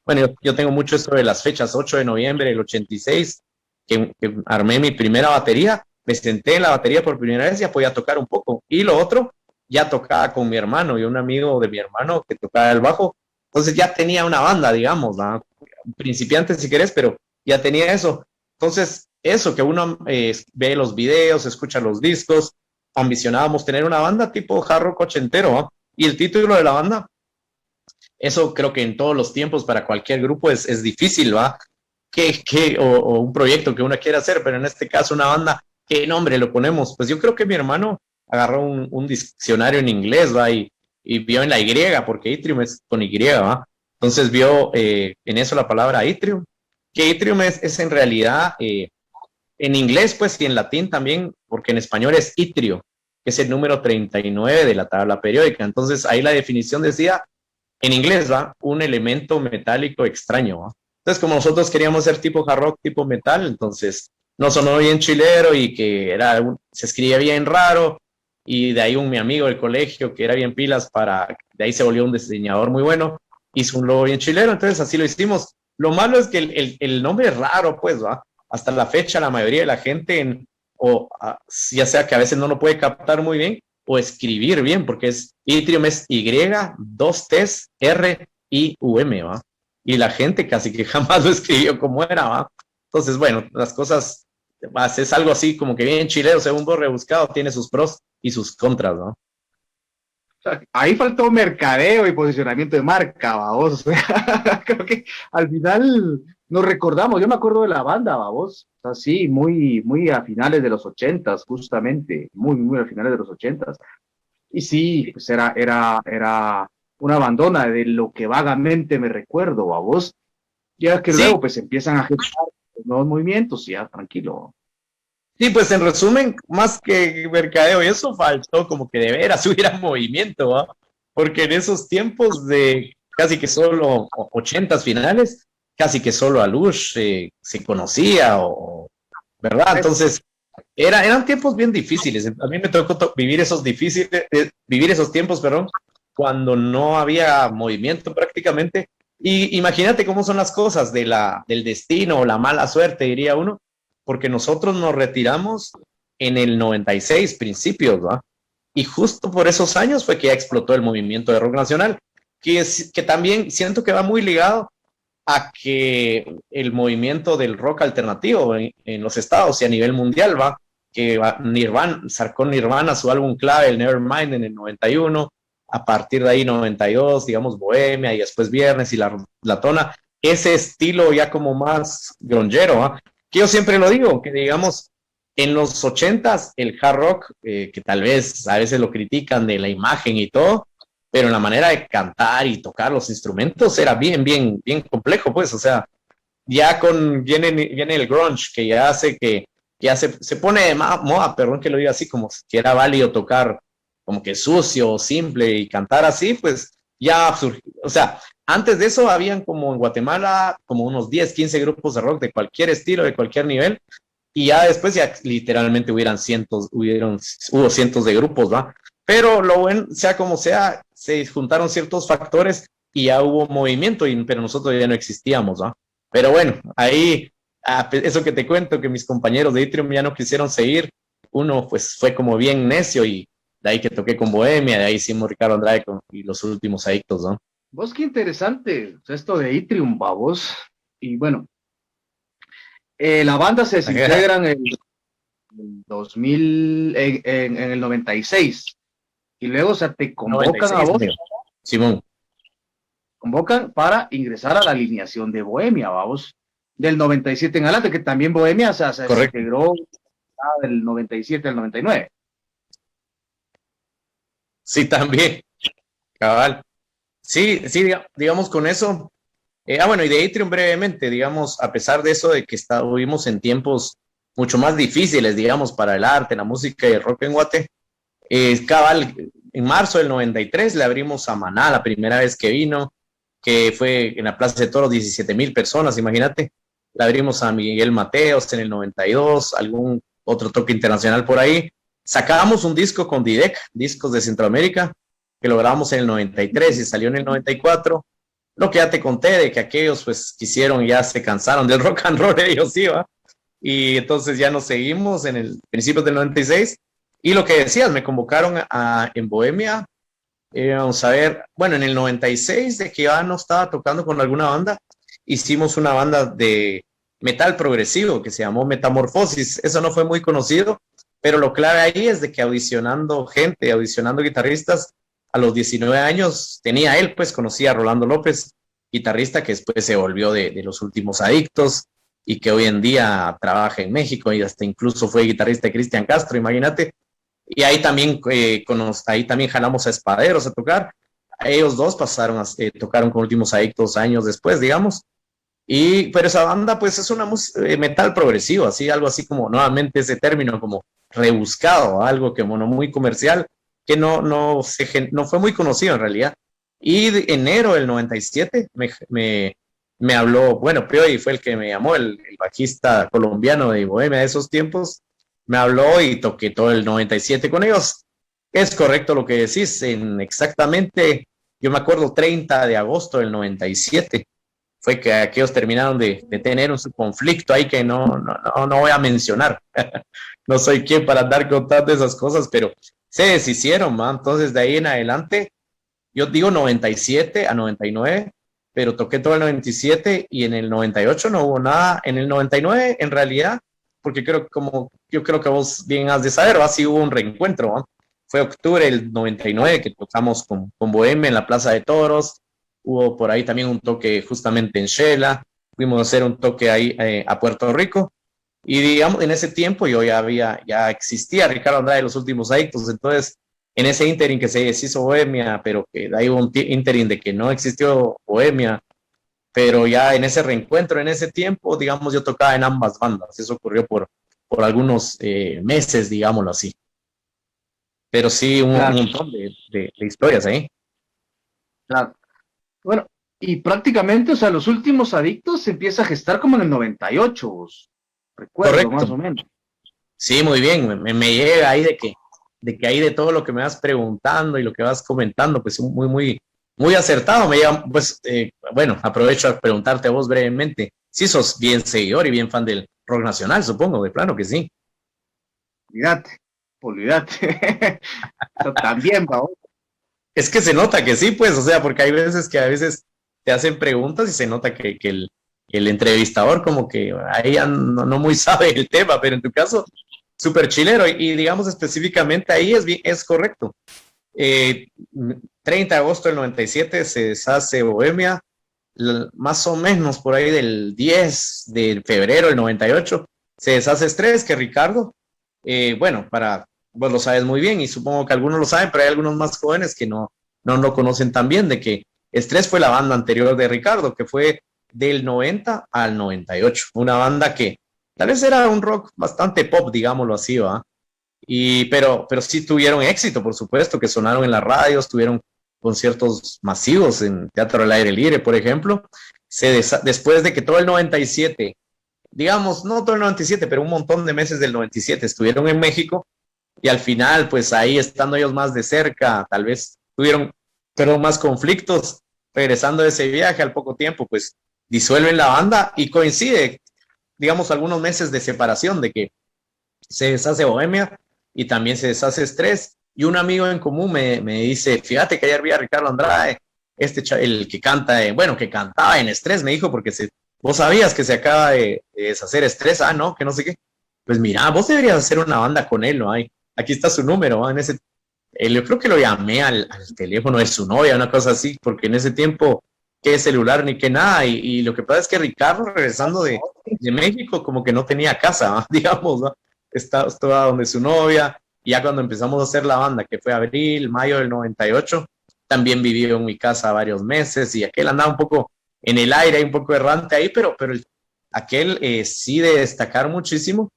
bueno, yo tengo mucho esto de las fechas, 8 de noviembre del 86, que armé mi primera batería, me senté en la batería por primera vez y ya podía tocar un poco. Y lo otro, ya tocaba con mi hermano y un amigo de mi hermano que tocaba el bajo. Entonces ya tenía una banda, digamos, ¿no? Principiante si querés, pero ya tenía eso. Entonces, eso que uno ve los videos, escucha los discos, ambicionábamos tener una banda tipo hard rock ochentero, ¿no? Y el título de la banda, eso creo que en todos los tiempos para cualquier grupo es difícil, ¿va? o un proyecto que uno quiera hacer, pero en este caso una banda, ¿qué nombre lo ponemos? Pues yo creo que mi hermano agarró un diccionario en inglés, ¿va? Y vio en la Y, porque Itrium es con Y, ¿va? Entonces vio en eso la palabra Itrium, que Itrium es en realidad, en inglés pues y en latín también, porque en español es itrio, que es el número 39 de la tabla periódica. Entonces ahí la definición decía, en inglés, ¿va? Un elemento metálico extraño, ¿va? Entonces como nosotros queríamos ser tipo hard rock, tipo metal, entonces no sonó bien chilero y que se escribía bien raro, y de ahí mi amigo del colegio que era bien pilas de ahí se volvió un diseñador muy bueno, hizo un logo bien chilero, entonces así lo hicimos. Lo malo es que el nombre es raro, pues, ¿va? Hasta la fecha la mayoría de la gente, ya sea que a veces no lo puede captar muy bien, o escribir bien, porque Itrium es Y, 2 T's, R, I, U, M, ¿va? Y la gente casi que jamás lo escribió como era, ¿va? Entonces, bueno, las cosas, es algo así como que bien chileno, según vos rebuscado, tiene sus pros y sus contras, ¿no? O sea, ahí faltó mercadeo y posicionamiento de marca, babos. O sea, creo que al final nos recordamos. Yo me acuerdo de la banda, babos. O sea, sí, muy a finales de los 80s, justamente. Muy a finales de los 80s. Y sí, pues era una bandona de lo que vagamente me recuerdo, babos. Ya que Sí, luego pues empiezan a generar nuevos movimientos y ya, tranquilo. sí, pues en resumen, más que mercadeo, y eso faltó como que de veras hubiera movimiento, ¿va? Porque en esos tiempos de casi que solo 80s finales, casi que solo Alush se conocía, ¿verdad? Entonces, eran tiempos bien difíciles. A mí me tocó vivir esos tiempos, perdón, cuando no había movimiento prácticamente. Y imagínate cómo son las cosas del destino o la mala suerte, diría uno, porque nosotros nos retiramos en el 96, principios, ¿va? Y justo por esos años fue que ya explotó el movimiento de rock nacional, que también siento que va muy ligado a que el movimiento del rock alternativo en los estados y a nivel mundial va, Nirvana, sacó Nirvana su álbum clave, el Nevermind, en el 91, a partir de ahí 92, digamos Bohemia y después Viernes y la Tona, ese estilo ya como más grongero, ¿va? Que yo siempre lo digo, que digamos, en los 80s el hard rock, que tal vez a veces lo critican de la imagen y todo, pero en la manera de cantar y tocar los instrumentos era bien complejo, pues, o sea, viene el grunge, que ya hace que ya se pone de moda, perdón que lo diga así, como si era válido tocar como que sucio o simple y cantar así, pues ya surgió, o sea, antes de eso habían como en Guatemala como unos 10, 15 grupos de rock de cualquier estilo, de cualquier nivel, y ya después ya literalmente hubo cientos de grupos, ¿va? Pero lo bueno, sea como sea, se juntaron ciertos factores y ya hubo movimiento, pero nosotros ya no existíamos, ¿va? Pero bueno, ahí, eso que te cuento, que mis compañeros de Itrium ya no quisieron seguir, uno pues fue como bien necio y de ahí que toqué con Bohemia, de ahí hicimos Ricardo Andrade y los últimos adictos, ¿no? Vos, qué interesante, o sea, esto de Itrium, babos. Y bueno, la banda se desintegra en el 2000, en el 96. Y luego, o sea, te convocan a 96, vos, amigo. Simón. convocan para ingresar a la alineación de Bohemia, vamos, del 97 en adelante, que también Bohemia, o sea, se integró del 97 al 99. Sí, también, cabal. Sí, sí, digamos con eso. Bueno, y de Atrium brevemente, digamos, a pesar de eso, de que estuvimos en tiempos mucho más difíciles, digamos, para el arte, la música y el rock en Guate, cabal, en marzo del 93 le abrimos a Maná la primera vez que vino, que fue en la Plaza de Toros, 17,000 personas, imagínate. Le abrimos a Miguel Mateos en el 92, algún otro toque internacional por ahí. Sacábamos un disco con Didec, Discos de Centroamérica, que lo grabamos en el 93 y salió en el 94. Lo que ya te conté de que aquellos pues quisieron, ya se cansaron del rock and roll, ellos iban. Y entonces ya nos seguimos en el principio del 96. Y lo que decías, me convocaron en Bohemia. Vamos a ver, bueno, en el 96, de que ya no estaba tocando con alguna banda, hicimos una banda de metal progresivo que se llamó Metamorfosis. Eso no fue muy conocido, pero lo clave ahí es de que audicionando gente, audicionando guitarristas, a los 19 años tenía él, pues conocía a Rolando López, guitarrista que después se volvió de los últimos adictos. y que hoy en día trabaja en México y hasta incluso fue guitarrista de Cristian Castro, imagínate. Y ahí también, ahí también jalamos a Espaderos a tocar. Ellos dos pasaron tocaron con Últimos Adictos años después, digamos. Pero esa banda, pues, es una metal progresivo, así, algo así como, nuevamente ese término, como rebuscado, algo que, bueno, muy comercial, que no fue muy conocido en realidad. Y de enero del 97 me habló, bueno, Pioy fue el que me llamó, el bajista colombiano de Bohemia de esos tiempos, me habló y toqué todo el 97 con ellos. Es correcto lo que decís, exactamente, yo me acuerdo 30 de agosto del 97 fue que aquellos terminaron de tener un conflicto ahí que no voy a mencionar. No soy quien para andar contando esas cosas, pero se deshicieron, man. Entonces de ahí en adelante, yo digo 97 a 99, pero toqué todo el 97 y en el 98 no hubo nada. En el 99, en realidad, porque yo creo que vos bien has de saber, ¿va? Sí hubo un reencuentro, ¿va? Fue octubre del 99 que tocamos con Bohemia en la Plaza de Toros. Hubo por ahí también un toque justamente en Shela. Fuimos a hacer un toque ahí a Puerto Rico. Y digamos, en ese tiempo ya existía Ricardo Andrade de los Últimos Adictos. Entonces, en ese interim que se deshizo Bohemia, pero que de ahí hubo un interim de que no existió Bohemia, pero ya en ese reencuentro, en ese tiempo, digamos, yo tocaba en ambas bandas. Eso ocurrió por algunos meses, digámoslo así. Pero sí, Claro, un montón de historias ahí. claro. Bueno, y prácticamente, o sea, los Últimos Adictos se empieza a gestar como en el 98, recuerdo Correcto. más o menos. Sí, muy bien. Me llega ahí de que ahí de todo lo que me vas preguntando y lo que vas comentando, pues muy acertado. Me llega, pues, bueno, aprovecho a preguntarte a vos brevemente. Sí, sos bien seguidor y bien fan del rock nacional, supongo, de plano que sí. Olvídate. Eso también, va. Es que se nota que sí, pues, o sea, porque hay veces que a veces te hacen preguntas y se nota que el entrevistador como que ahí ya no muy sabe el tema, pero en tu caso, súper chilero y digamos específicamente ahí es correcto. Eh, 30 de agosto del 97 se deshace Bohemia, más o menos por ahí del 10 de febrero del 98 se deshace Estrés, que Ricardo, bueno, vos lo sabes muy bien y supongo que algunos lo saben, pero hay algunos más jóvenes que no lo conocen tan bien, de que Estrés fue la banda anterior de Ricardo, que fue del 90 al 98, una banda que tal vez era un rock bastante pop, digámoslo así, ¿va? Pero sí tuvieron éxito, por supuesto, que sonaron en las radios, tuvieron conciertos masivos en Teatro al Aire Libre, por ejemplo. Después de que todo el 97, digamos, no todo el 97, pero un montón de meses del 97 estuvieron en México y al final, pues ahí estando ellos más de cerca, tal vez tuvieron, pero más conflictos, regresando de ese viaje al poco tiempo, pues disuelven la banda y coincide, digamos, algunos meses de separación, de que se deshace Bohemia y también se deshace Estrés. Y un amigo en común me dice, fíjate que ayer vi a Ricardo Andrade, el que canta, bueno, que cantaba en Estrés, me dijo, porque vos sabías que se acaba de deshacer Estrés, no, que no sé qué. Pues mira, vos deberías hacer una banda con él, ¿no? Aquí está su número, ¿no? Yo creo que lo llamé al teléfono de su novia, una cosa así, porque en ese tiempo, qué celular ni qué nada, y lo que pasa es que Ricardo, regresando de México, como que no tenía casa, ¿no? Digamos, ¿no? Estaba donde su novia, y ya cuando empezamos a hacer la banda, que fue abril, mayo del 98, también vivió en mi casa varios meses, y aquel andaba un poco en el aire, un poco errante ahí, pero aquel sí de destacar muchísimo,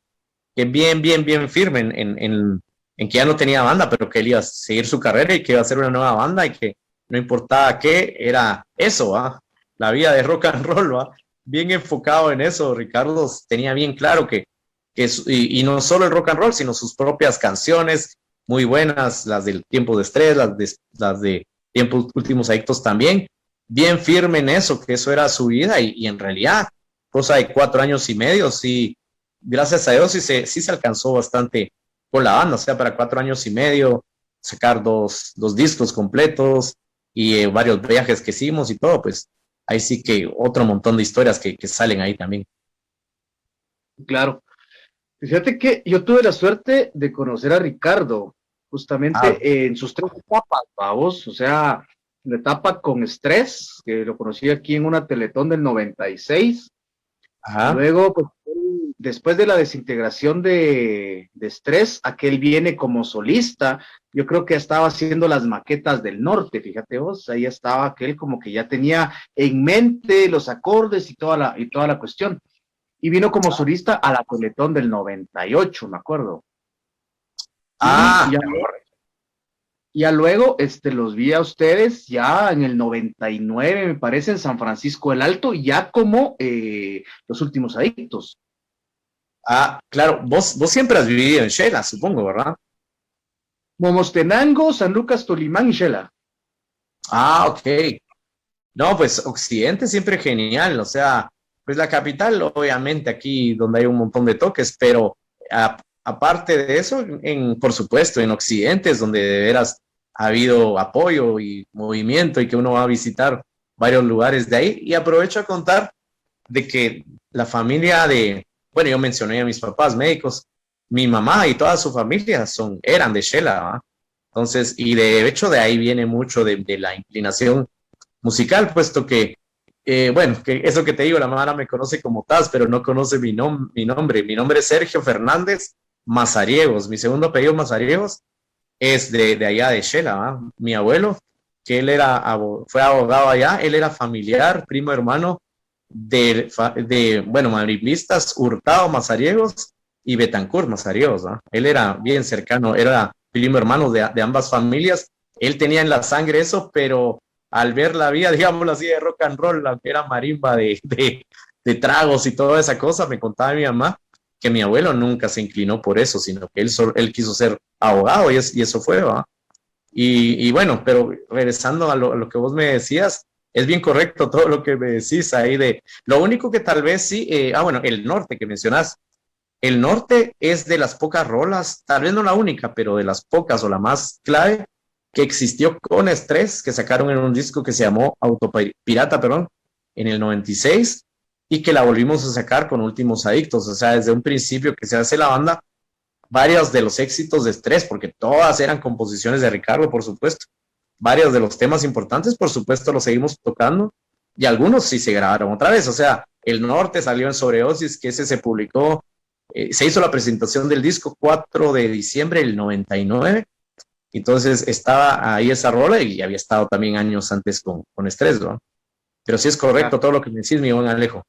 que bien firme en que ya no tenía banda, pero que él iba a seguir su carrera y que iba a hacer una nueva banda y que no importaba qué, era eso, ¿va? La vida de rock and roll, ¿va? Bien enfocado en eso, Ricardo tenía bien claro y no solo el rock and roll, sino sus propias canciones, muy buenas, las del Tiempo de Estrés, las de Tiempos Últimos Adictos también, bien firme en eso, que eso era su vida y en realidad, cosa de 4 años y medio, sí, gracias a Dios sí se alcanzó bastante con la banda, o sea, para 4 años y medio, sacar dos discos completos y varios viajes que hicimos y todo, pues ahí sí que otro montón de historias que salen ahí también. Claro. Fíjate que yo tuve la suerte de conocer a Ricardo Ah, justamente en sus tres etapas, vamos, o sea, la etapa con Estrés, que lo conocí aquí en una Teletón del 96, Ajá. Luego, pues, después de la desintegración de Estrés, aquel viene como solista. Yo creo que estaba haciendo las maquetas del norte, fíjate vos, ahí estaba aquel como que ya tenía en mente los acordes y toda la cuestión. Y vino como solista a la Teletón del 98, me acuerdo. Y Ah, ya luego los vi a ustedes ya en el 99, me parece, en San Francisco del Alto, ya como Los Últimos Adictos. claro, vos siempre has vivido en Shela, supongo, ¿verdad? Momostenango, San Lucas, Tolimán y Xela. Ok. No, pues Occidente siempre genial, o sea, pues la capital, obviamente, aquí donde hay un montón de toques, pero aparte de eso, por supuesto, en Occidente es donde de veras ha habido apoyo y movimiento y que uno va a visitar varios lugares de ahí. Y aprovecho a contar de que la familia bueno, yo mencioné a mis papás médicos, mi mamá y toda su familia eran de Shela, ¿va? Entonces, y de hecho de ahí viene mucho de la inclinación musical, puesto que, bueno, que eso que te digo, la mamá me conoce como Taz, pero no conoce mi nombre. Mi nombre es Sergio Fernández Mazariegos. Mi segundo apellido Mazariegos es de allá de Shela, ¿va? Mi abuelo, que él fue abogado allá, él era familiar, primo hermano bueno, marimbistas Hurtado Mazariegos y Betancourt Mazariegos, ¿va? Él era bien cercano, era primo hermano de ambas familias. Él tenía en la sangre eso, pero al ver la vida, digámoslo así, de rock and roll, la que era marimba de tragos y toda esa cosa, me contaba mi mamá que mi abuelo nunca se inclinó por eso, sino que él quiso ser abogado y eso fue, ¿va? Y bueno, pero regresando a lo que vos me decías, es bien correcto todo lo que me decís ahí lo único que tal vez sí, bueno, el norte que mencionás, el norte es de las pocas rolas, tal vez no la única, pero de las pocas o la más clave que existió con Estrés, que sacaron en un disco que se llamó Autopirata, perdón, en el 96, y que la volvimos a sacar con Últimos Adictos, o sea, desde un principio que se hace la banda, varios de los éxitos de Estrés, porque todas eran composiciones de Ricardo, por supuesto, varios de los temas importantes, por supuesto, los seguimos tocando, y algunos sí se grabaron otra vez, o sea, El Norte salió en Sobredosis, que ese se publicó, se hizo la presentación del disco 4 de diciembre del 99, entonces estaba ahí esa rola y había estado también años antes con Estrés, ¿no? Pero sí es correcto todo lo que me decís, mi buen Alejo.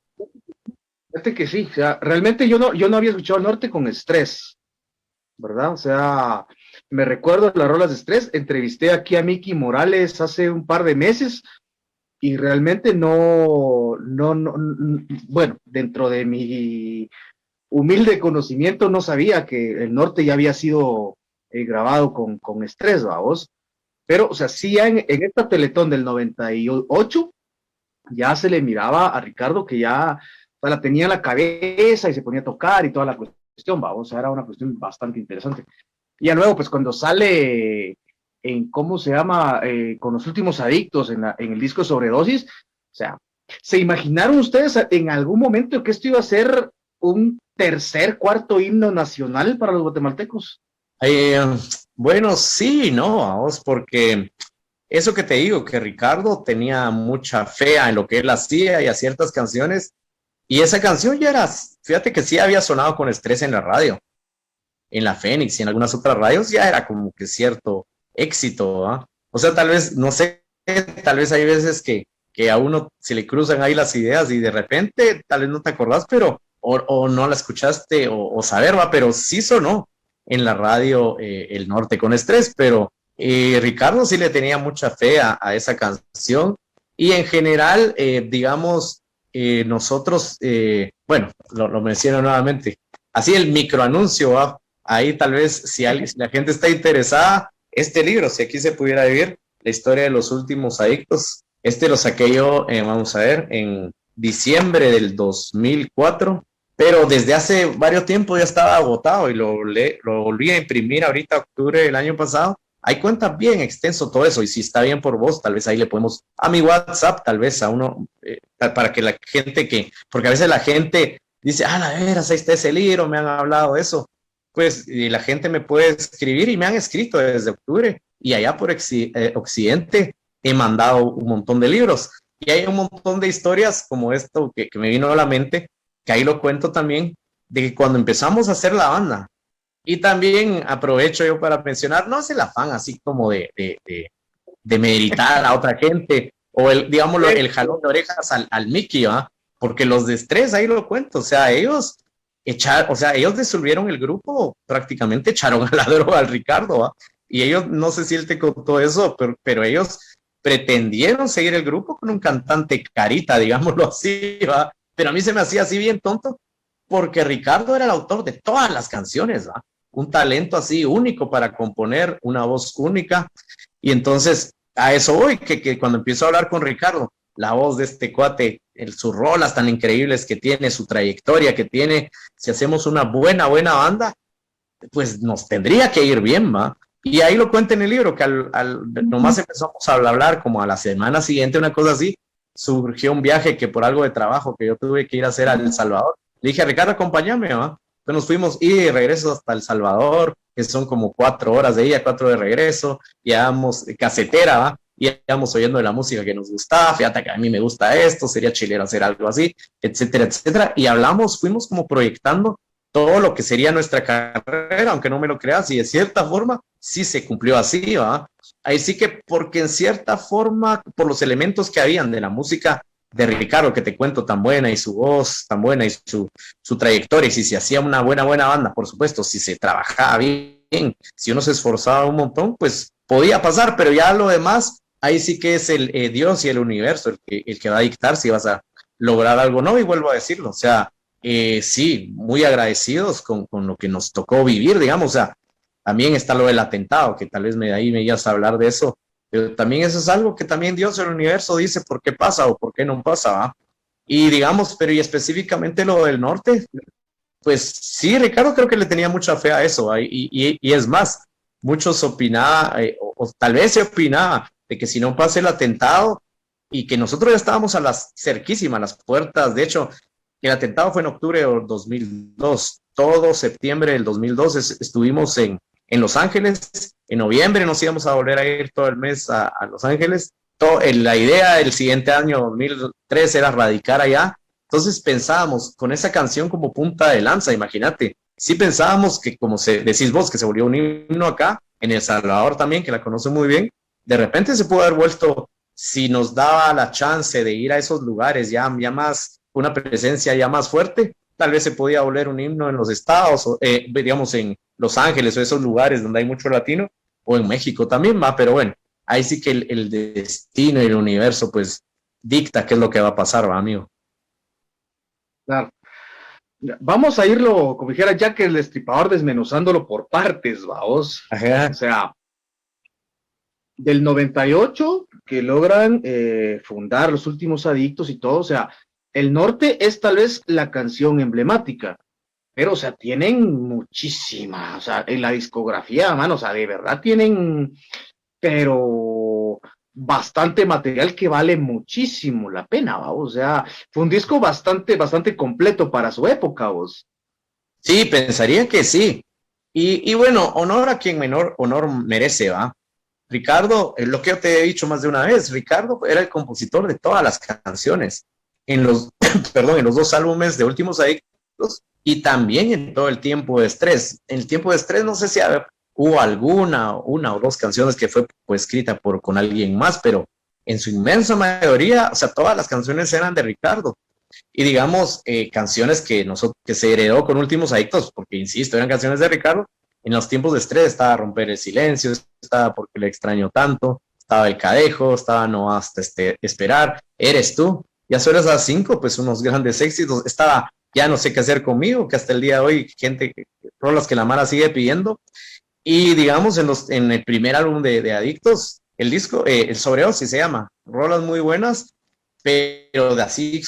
Fíjate que sí, o sea, realmente yo no había escuchado el norte con Estrés, ¿verdad? O sea, me recuerdo las rolas de Estrés, entrevisté aquí a Miki Morales hace un par de meses y realmente bueno, dentro de mi humilde conocimiento no sabía que el norte ya había sido grabado con Estrés, vamos. Pero, o sea, sí, ya en esta Teletón del 98 ya se le miraba a Ricardo que ya, o sea, la tenía en la cabeza y se ponía a tocar y toda la cuestión, vamos, o sea, era una cuestión bastante interesante. Y ya luego, pues cuando sale en, ¿cómo se llama? Con Los Últimos Adictos, en el disco Sobredosis, o sea, ¿se imaginaron ustedes en algún momento que esto iba a ser un tercer, cuarto himno nacional para los guatemaltecos? Eh, bueno, sí, no, vamos, porque eso que te digo, que Ricardo tenía mucha fe en lo que él hacía y a ciertas canciones, y esa canción ya era, fíjate que sí había sonado con Estrés en la radio, en la Fénix y en algunas otras radios, ya era como que cierto éxito, ¿ah? O sea, tal vez, no sé, tal vez hay veces que a uno se le cruzan ahí las ideas y de repente tal vez no te acordás, pero, o no la escuchaste o saber, va, pero sí sonó en la radio El Norte con Estrés, pero Ricardo sí le tenía mucha fe a esa canción y en general, digamos, nosotros, bueno, lo menciono nuevamente, así el microanuncio, ¿va? Ahí tal vez si la gente está interesada, este libro, si aquí se pudiera vivir, la historia de los últimos adictos, este lo saqué yo, vamos a ver, en diciembre del 2004, pero desde hace varios tiempo ya estaba agotado y lo volví a imprimir ahorita, octubre del año pasado. Ahí cuenta bien extenso todo eso y si está bien por vos, tal vez ahí le podemos, a mi WhatsApp, tal vez a uno, para que la gente porque a veces la gente dice, la veras, ahí está ese libro, me han hablado de eso, pues y la gente me puede escribir y me han escrito desde octubre y allá por Occidente he mandado un montón de libros y hay un montón de historias como esto que me vino a la mente que ahí lo cuento también, de que cuando empezamos a hacer la banda, y también aprovecho yo para mencionar, no es el afán así como de meditar a otra gente, o digámoslo, el jalón de orejas al Mickey, ¿va? Porque los de Estrés, ahí lo cuento, o sea, ellos ellos disolvieron el grupo, prácticamente echaron a la droga al Ricardo, ¿va? Y ellos, no sé si él te contó eso, pero ellos pretendieron seguir el grupo con un cantante carita, digámoslo así, ¿va? Pero a mí se me hacía así bien tonto, porque Ricardo era el autor de todas las canciones, ¿va? Un talento así único para componer, una voz única. Y entonces, a eso voy, que cuando empiezo a hablar con Ricardo, la voz de este cuate, sus rolas tan increíbles que tiene, su trayectoria que tiene, si hacemos una buena banda, pues nos tendría que ir bien, ¿va? Y ahí lo cuenta en el libro, que nomás empezamos a hablar como a la semana siguiente, una cosa así, surgió un viaje que por algo de trabajo que yo tuve que ir a hacer a El Salvador. Le dije, Ricardo, acompáñame, ¿va? Entonces nos fuimos y de regreso hasta El Salvador, que son como 4 horas de ida, 4 de regreso, y íbamos casetera, ¿va? Y íbamos oyendo de la música que nos gustaba, fíjate que a mí me gusta esto, sería chilero hacer algo así, etcétera, etcétera. Y hablamos, fuimos como proyectando todo lo que sería nuestra carrera, aunque no me lo creas, y de cierta forma sí se cumplió así, ¿va? Ahí sí que, porque en cierta forma, por los elementos que habían de la música de Ricardo, que te cuento, tan buena, y su voz tan buena, y su trayectoria, y si se hacía una buena banda, por supuesto, si se trabajaba bien, si uno se esforzaba un montón, pues podía pasar, pero ya lo demás, ahí sí que es el Dios y el universo el que va a dictar si vas a lograr algo o no, y vuelvo a decirlo, o sea, sí, muy agradecidos con lo que nos tocó vivir, digamos, o sea, también está lo del atentado, que tal vez ahí me ibas a hablar de eso, pero también eso es algo que también Dios, el universo, dice por qué pasa o por qué no pasa, ¿va? Y digamos, pero y específicamente lo del norte, pues sí, Ricardo creo que le tenía mucha fe a eso, ¿va? Y es más, muchos opinaban, o tal vez se opinaba, de que si no pasa el atentado, y que nosotros ya estábamos cerquísimas, a las puertas, de hecho, el atentado fue en octubre de 2002, todo septiembre del 2002 estuvimos en Los Ángeles, en noviembre nos íbamos a volver a ir todo el mes a Los Ángeles, la idea del siguiente año, 2003, era radicar allá, entonces pensábamos con esa canción como punta de lanza, imagínate, sí pensábamos que como decís vos, que se volvió un himno acá, en El Salvador también, que la conoce muy bien, de repente se pudo haber vuelto, si nos daba la chance de ir a esos lugares ya más, una presencia ya más fuerte, tal vez se podía volver un himno en los estados, digamos en Los Ángeles o esos lugares donde hay mucho latino, o en México también, va, pero bueno, ahí sí que el destino y el universo pues dicta qué es lo que va a pasar, va, amigo. Claro. Vamos a irlo, como dijera Jack el Destripador, desmenuzándolo por partes, vaos. Ajá. O sea, del 98 que logran fundar Los Últimos Adictos y todo, o sea, El Norte es tal vez la canción emblemática, pero, o sea, tienen muchísimas, o sea, en la discografía, mano, o sea, de verdad tienen, pero bastante material que vale muchísimo la pena, ¿va? O sea, fue un disco bastante completo para su época, vos. Sí, pensaría que sí. Y bueno, honor a quien menor honor merece, ¿va? Ricardo, lo que yo te he dicho más de una vez, Ricardo era el compositor de todas las canciones en los, perdón, en los 2 álbumes de Últimos Adictos y también en todo el Tiempo de Estrés. En el Tiempo de Estrés no sé si hubo una o dos canciones que fue pues, escrita con alguien más, pero en su inmensa mayoría, o sea, todas las canciones eran de Ricardo. Y digamos, canciones que se heredó con Últimos Adictos, porque insisto, eran canciones de Ricardo. En los Tiempos de Estrés estaba Romper el Silencio, estaba Porque le extraño tanto, estaba El Cadejo, estaba No hasta esperar, Eres tú. Ya solo esas 5, pues unos grandes éxitos. Estaba Ya no sé qué hacer conmigo, que hasta el día de hoy rolas que la Mara sigue pidiendo. Y digamos, en el primer álbum de Adictos, el disco, el Sobredosis se llama, rolas muy buenas, pero de así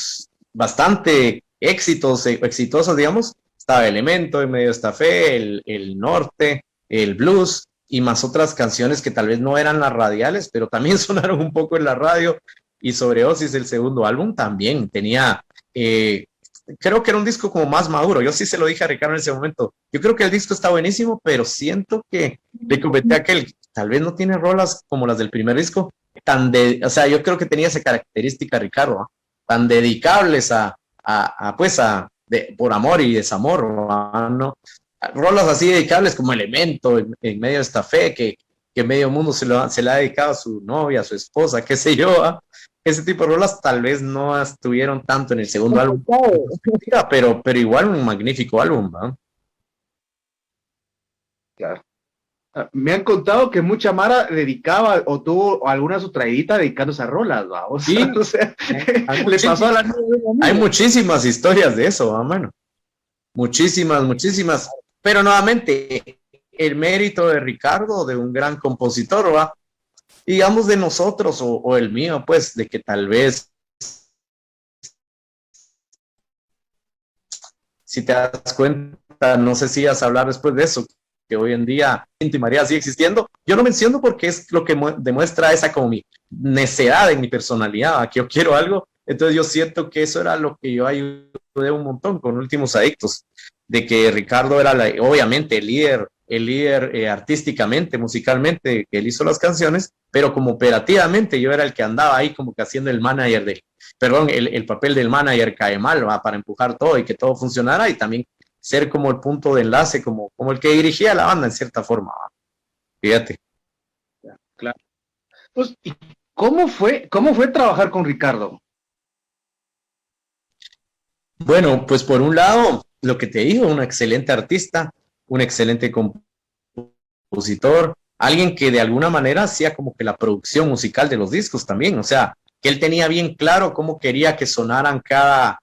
bastante exitosos, digamos, estaba Elemento, en medio está Fe, el Norte, el Blues, y más otras canciones que tal vez no eran las radiales, pero también sonaron un poco en la radio, y Sobredosis, el segundo álbum, también tenía, creo que era un disco como más maduro, yo sí se lo dije a Ricardo en ese momento, yo creo que el disco está buenísimo, pero siento que le comenté a aquel, tal vez no tiene rolas como las del primer disco, o sea, yo creo que tenía esa característica, Ricardo, ¿eh? Tan dedicables pues a por amor y desamor, ¿no? Rolas así dedicables como Elemento, en medio de esta fe, que medio mundo se le ha dedicado a su novia, a su esposa, qué sé yo, ¿ah? Ese tipo de rolas tal vez no estuvieron tanto en el segundo álbum, pero igual un magnífico álbum, ¿no? Claro. Me han contado que mucha Mara dedicaba o tuvo alguna su traidita dedicándose a rolas, ¿va? O sea, Sí, o sea, le pasó a la hay muchísimas historias de eso, mano. Muchísimas. Pero nuevamente, el mérito de Ricardo, de un gran compositor, ¿va? Digamos de nosotros o el mío, pues, de que tal vez, si te das cuenta, no sé si vas a hablar después de eso, que hoy en día Inti María sigue existiendo. Yo lo menciono porque es lo que demuestra esa como mi necedad en mi personalidad, ¿va? Que yo quiero algo. Entonces yo siento que eso era lo que yo ayudé un montón con Últimos Adictos, de que Ricardo era obviamente el líder artísticamente, musicalmente, que él hizo las canciones, pero como operativamente yo era el que andaba ahí como que haciendo el manager el papel del manager cae mal, ¿va? Para empujar todo y que todo funcionara y también ser como el punto de enlace, como el que dirigía la banda en cierta forma, ¿va? Fíjate. Claro. Pues, ¿y cómo fue trabajar con Ricardo? Bueno, pues por un lado, lo que te digo, un excelente artista, un excelente compositor, alguien que de alguna manera hacía como que la producción musical de los discos también, o sea, que él tenía bien claro cómo quería que sonaran cada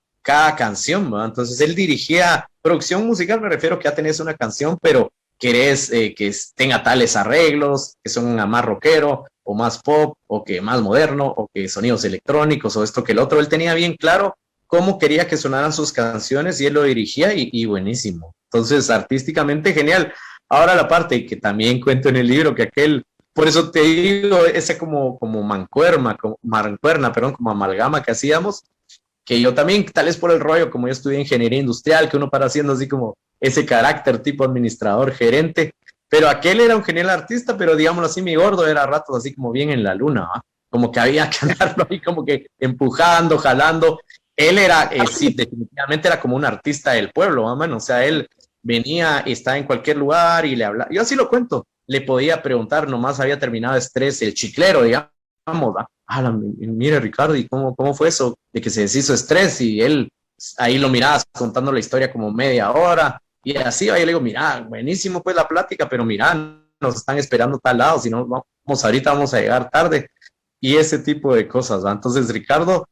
canción, ¿no? Entonces él dirigía producción musical, me refiero que ya tenés una canción, pero querés que tenga tales arreglos, que son más rockero, o más pop, o que más moderno, o que sonidos electrónicos, o esto que el otro, él tenía bien claro cómo quería que sonaran sus canciones y él lo dirigía y buenísimo. Entonces, artísticamente genial. Ahora la parte que también cuento en el libro, que por eso te digo, ese como mancuerna, perdón, como amalgama que hacíamos, que yo también, tal vez por el rollo, como yo estudié ingeniería industrial, que uno para haciendo así como ese carácter tipo administrador, gerente, pero aquel era un genial artista, pero digámoslo así, mi gordo era a ratos así como bien en la luna, ¿va? Como que había que andarlo ahí como que empujando, jalando. Él era, sí, definitivamente era como un artista del pueblo, ¿va, mano? O sea, él venía, estaba en cualquier lugar y le hablaba, yo así lo cuento, le podía preguntar, nomás había terminado Estrés, el chiclero, digamos, ¿va? Mire Ricardo, ¿y cómo fue eso de que se deshizo Estrés? Y él ahí lo miraba contando la historia como media hora y así, ahí le digo, mira, buenísimo pues la plática, pero mira, nos están esperando tal lado, si no vamos ahorita vamos a llegar tarde y ese tipo de cosas, ¿va? Entonces Ricardo,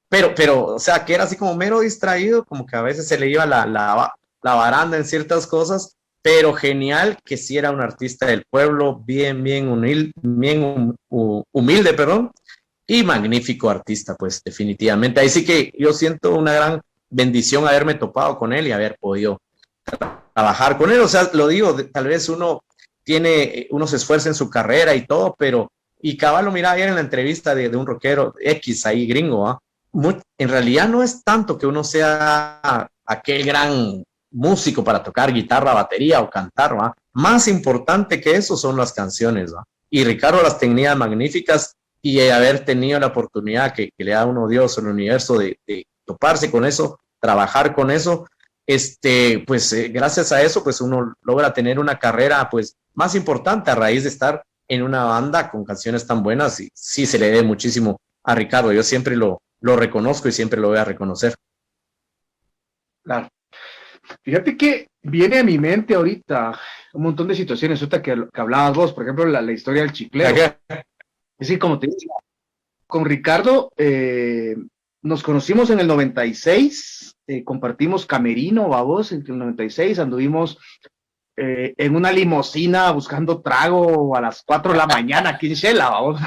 pero, o sea, que era así como mero distraído, como que a veces se le iba la baranda en ciertas cosas, pero genial que sí era un artista del pueblo, bien humilde, perdón, y magnífico artista, pues definitivamente. Ahí sí que yo siento una gran bendición haberme topado con él y haber podido trabajar con él. O sea, lo digo, tal vez uno se esfuerza en su carrera y todo, pero, y cabal lo miraba ayer en la entrevista de un rockero X ahí gringo, ¿ah? En realidad no es tanto que uno sea aquel gran músico para tocar guitarra, batería o cantar, ¿va? Más importante que eso son las canciones, ¿va? Y Ricardo las tenía magníficas y haber tenido la oportunidad que le da a uno Dios, el universo, de toparse con eso, trabajar con eso, pues gracias a eso, pues uno logra tener una carrera pues más importante a raíz de estar en una banda con canciones tan buenas y sí se le debe muchísimo a Ricardo. Yo siempre lo reconozco y siempre lo voy a reconocer. Claro. Fíjate que viene a mi mente ahorita un montón de situaciones, ahorita que hablabas vos, por ejemplo, la historia del chiclero. Es decir, como te digo, con Ricardo nos conocimos en el 96, compartimos camerino, babos, en el 96 anduvimos en una limusina buscando trago a las 4 de la mañana aquí en Shela, babos.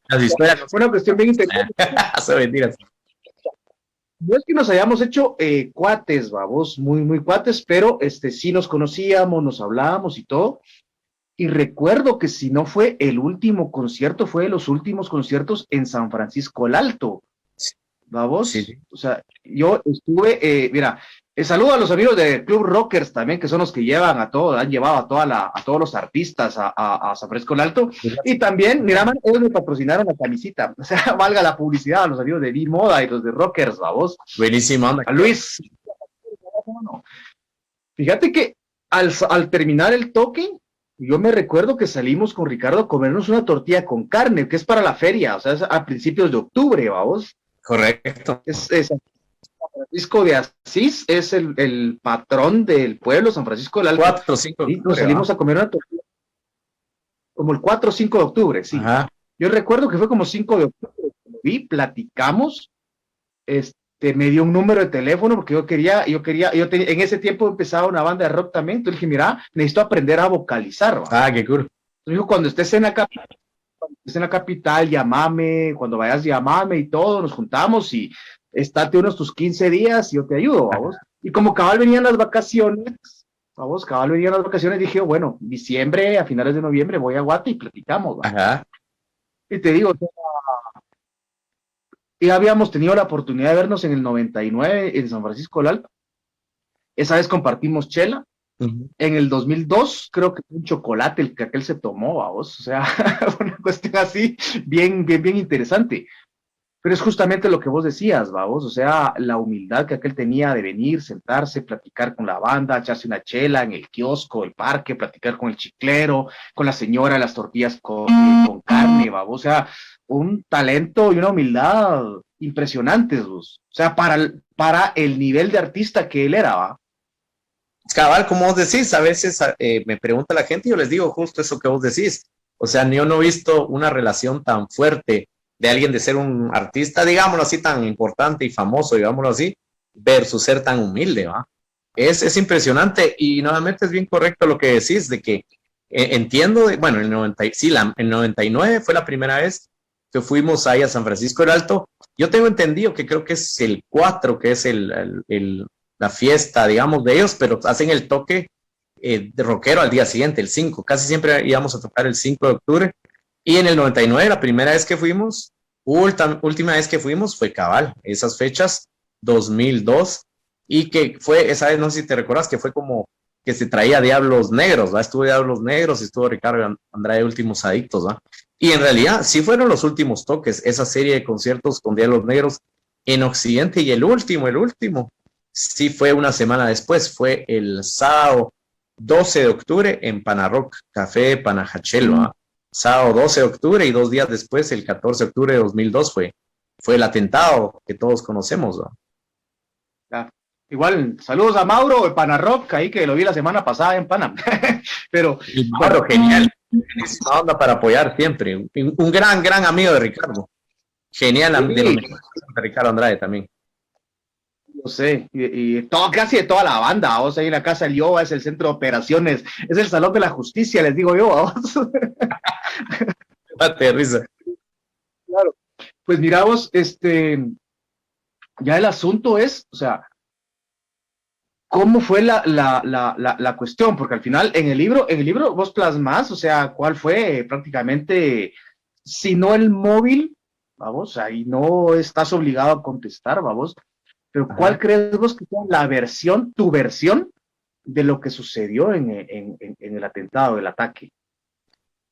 Las historias. Fue una cuestión bien interesante. Son mentiras. No es que nos hayamos hecho cuates, babos, muy cuates, pero sí nos conocíamos, nos hablábamos y todo. Y recuerdo que si no fue el último concierto, fue de los últimos conciertos en San Francisco el Alto. ¿Babos? Sí. O sea, yo estuve, mira, saludo a los amigos del Club Rockers también, que son los que llevan a todos, han llevado a todos los artistas a San Francisco el Alto. Y también, mira, man, ellos me patrocinaron la camisita. O sea, valga la publicidad a los amigos de B-Moda y los de Rockers, ¿babos? Buenísimo. A Luis, cómo no. Fíjate que al terminar el toque, yo me recuerdo que salimos con Ricardo a comernos una tortilla con carne, que es para la feria, o sea, es a principios de octubre, vamos. Correcto. Es San Francisco de Asís, es el patrón del pueblo, San Francisco del Alto. 4 o 5 de Y nos salimos a comer una tortilla como el 4 o 5 de octubre, sí. Ajá. Yo recuerdo que fue como 5 de octubre, vi, platicamos, me dio un número de teléfono porque en ese tiempo empezaba una banda de rock también, entonces dije, mira, necesito aprender a vocalizar. Ah, qué cool. Entonces dijo, cuando estés en la capital, llamame, cuando vayas, llamame y todo, nos juntamos y estate unos tus 15 días y yo te ayudo, vamos. Y como cabal venían las vacaciones, dije, bueno, diciembre, a finales de noviembre voy a Guate y platicamos. ¿Va? Ajá. Y te digo, ya habíamos tenido la oportunidad de vernos en el 99 en San Francisco del Alto. Esa vez compartimos chela. Uh-huh. En el 2002 creo que fue un chocolate el que aquel se tomó, vamos. O sea, una cuestión así bien interesante. Pero es justamente lo que vos decías, vamos. O sea, la humildad que aquel tenía de venir, sentarse, platicar con la banda, echarse una chela en el kiosco, el parque, platicar con el chiclero, con la señora, las tortillas con carne, vamos. O sea, un talento y una humildad impresionantes, vos. O sea, para el nivel de artista que él era, ¿va? Cabal, como vos decís, a veces me pregunta la gente y yo les digo justo eso que vos decís. O sea, yo no he visto una relación tan fuerte de alguien de ser un artista, digámoslo así, tan importante y famoso, digámoslo así, versus ser tan humilde, ¿va? Es impresionante y nuevamente es bien correcto lo que decís, de que entiendo, bueno, el 99 fue la primera vez que fuimos ahí a San Francisco del Alto. Yo tengo entendido que creo que es el 4, que es la fiesta, digamos, de ellos, pero hacen el toque de rockero al día siguiente, el 5. Casi siempre íbamos a tocar el 5 de octubre. Y en el 99, la primera vez que fuimos, última vez que fuimos fue cabal, esas fechas, 2002, y que fue, esa vez, no sé si te recuerdas, que fue como que se traía Diablos Negros, ¿va? Estuvo Diablos Negros y estuvo Ricardo Andrade, Últimos Adictos, ¿va? Y en realidad sí fueron los últimos toques, esa serie de conciertos con Diablos Negros en Occidente, y el último, sí fue una semana después, fue el sábado 12 de octubre en Panarrock, Café Panajachel, ¿va? Sábado 12 de octubre y 2 días después, el 14 de octubre de 2002, fue el atentado que todos conocemos, ¿va? Ya. Igual, saludos a Mauro de Panarrock, ahí que lo vi la semana pasada en Panam. Pero, Mauro, genial. Buenísima onda para apoyar siempre. Un gran amigo de Ricardo. Genial, sí. De Ricardo Andrade también. No sé, casi de toda la banda, o sea, ahí en la casa del Yoba es el centro de operaciones, es el salón de la justicia, les digo yo, vamos. Mate de risa. Claro, pues miramos, ya el asunto es, o sea, ¿cómo fue la cuestión? Porque al final, en el libro vos plasmás, o sea, ¿cuál fue prácticamente, si no el móvil, vamos, ahí no estás obligado a contestar, vamos, pero ¿cuál Ajá. crees vos que sea tu versión de lo que sucedió en el atentado, el ataque?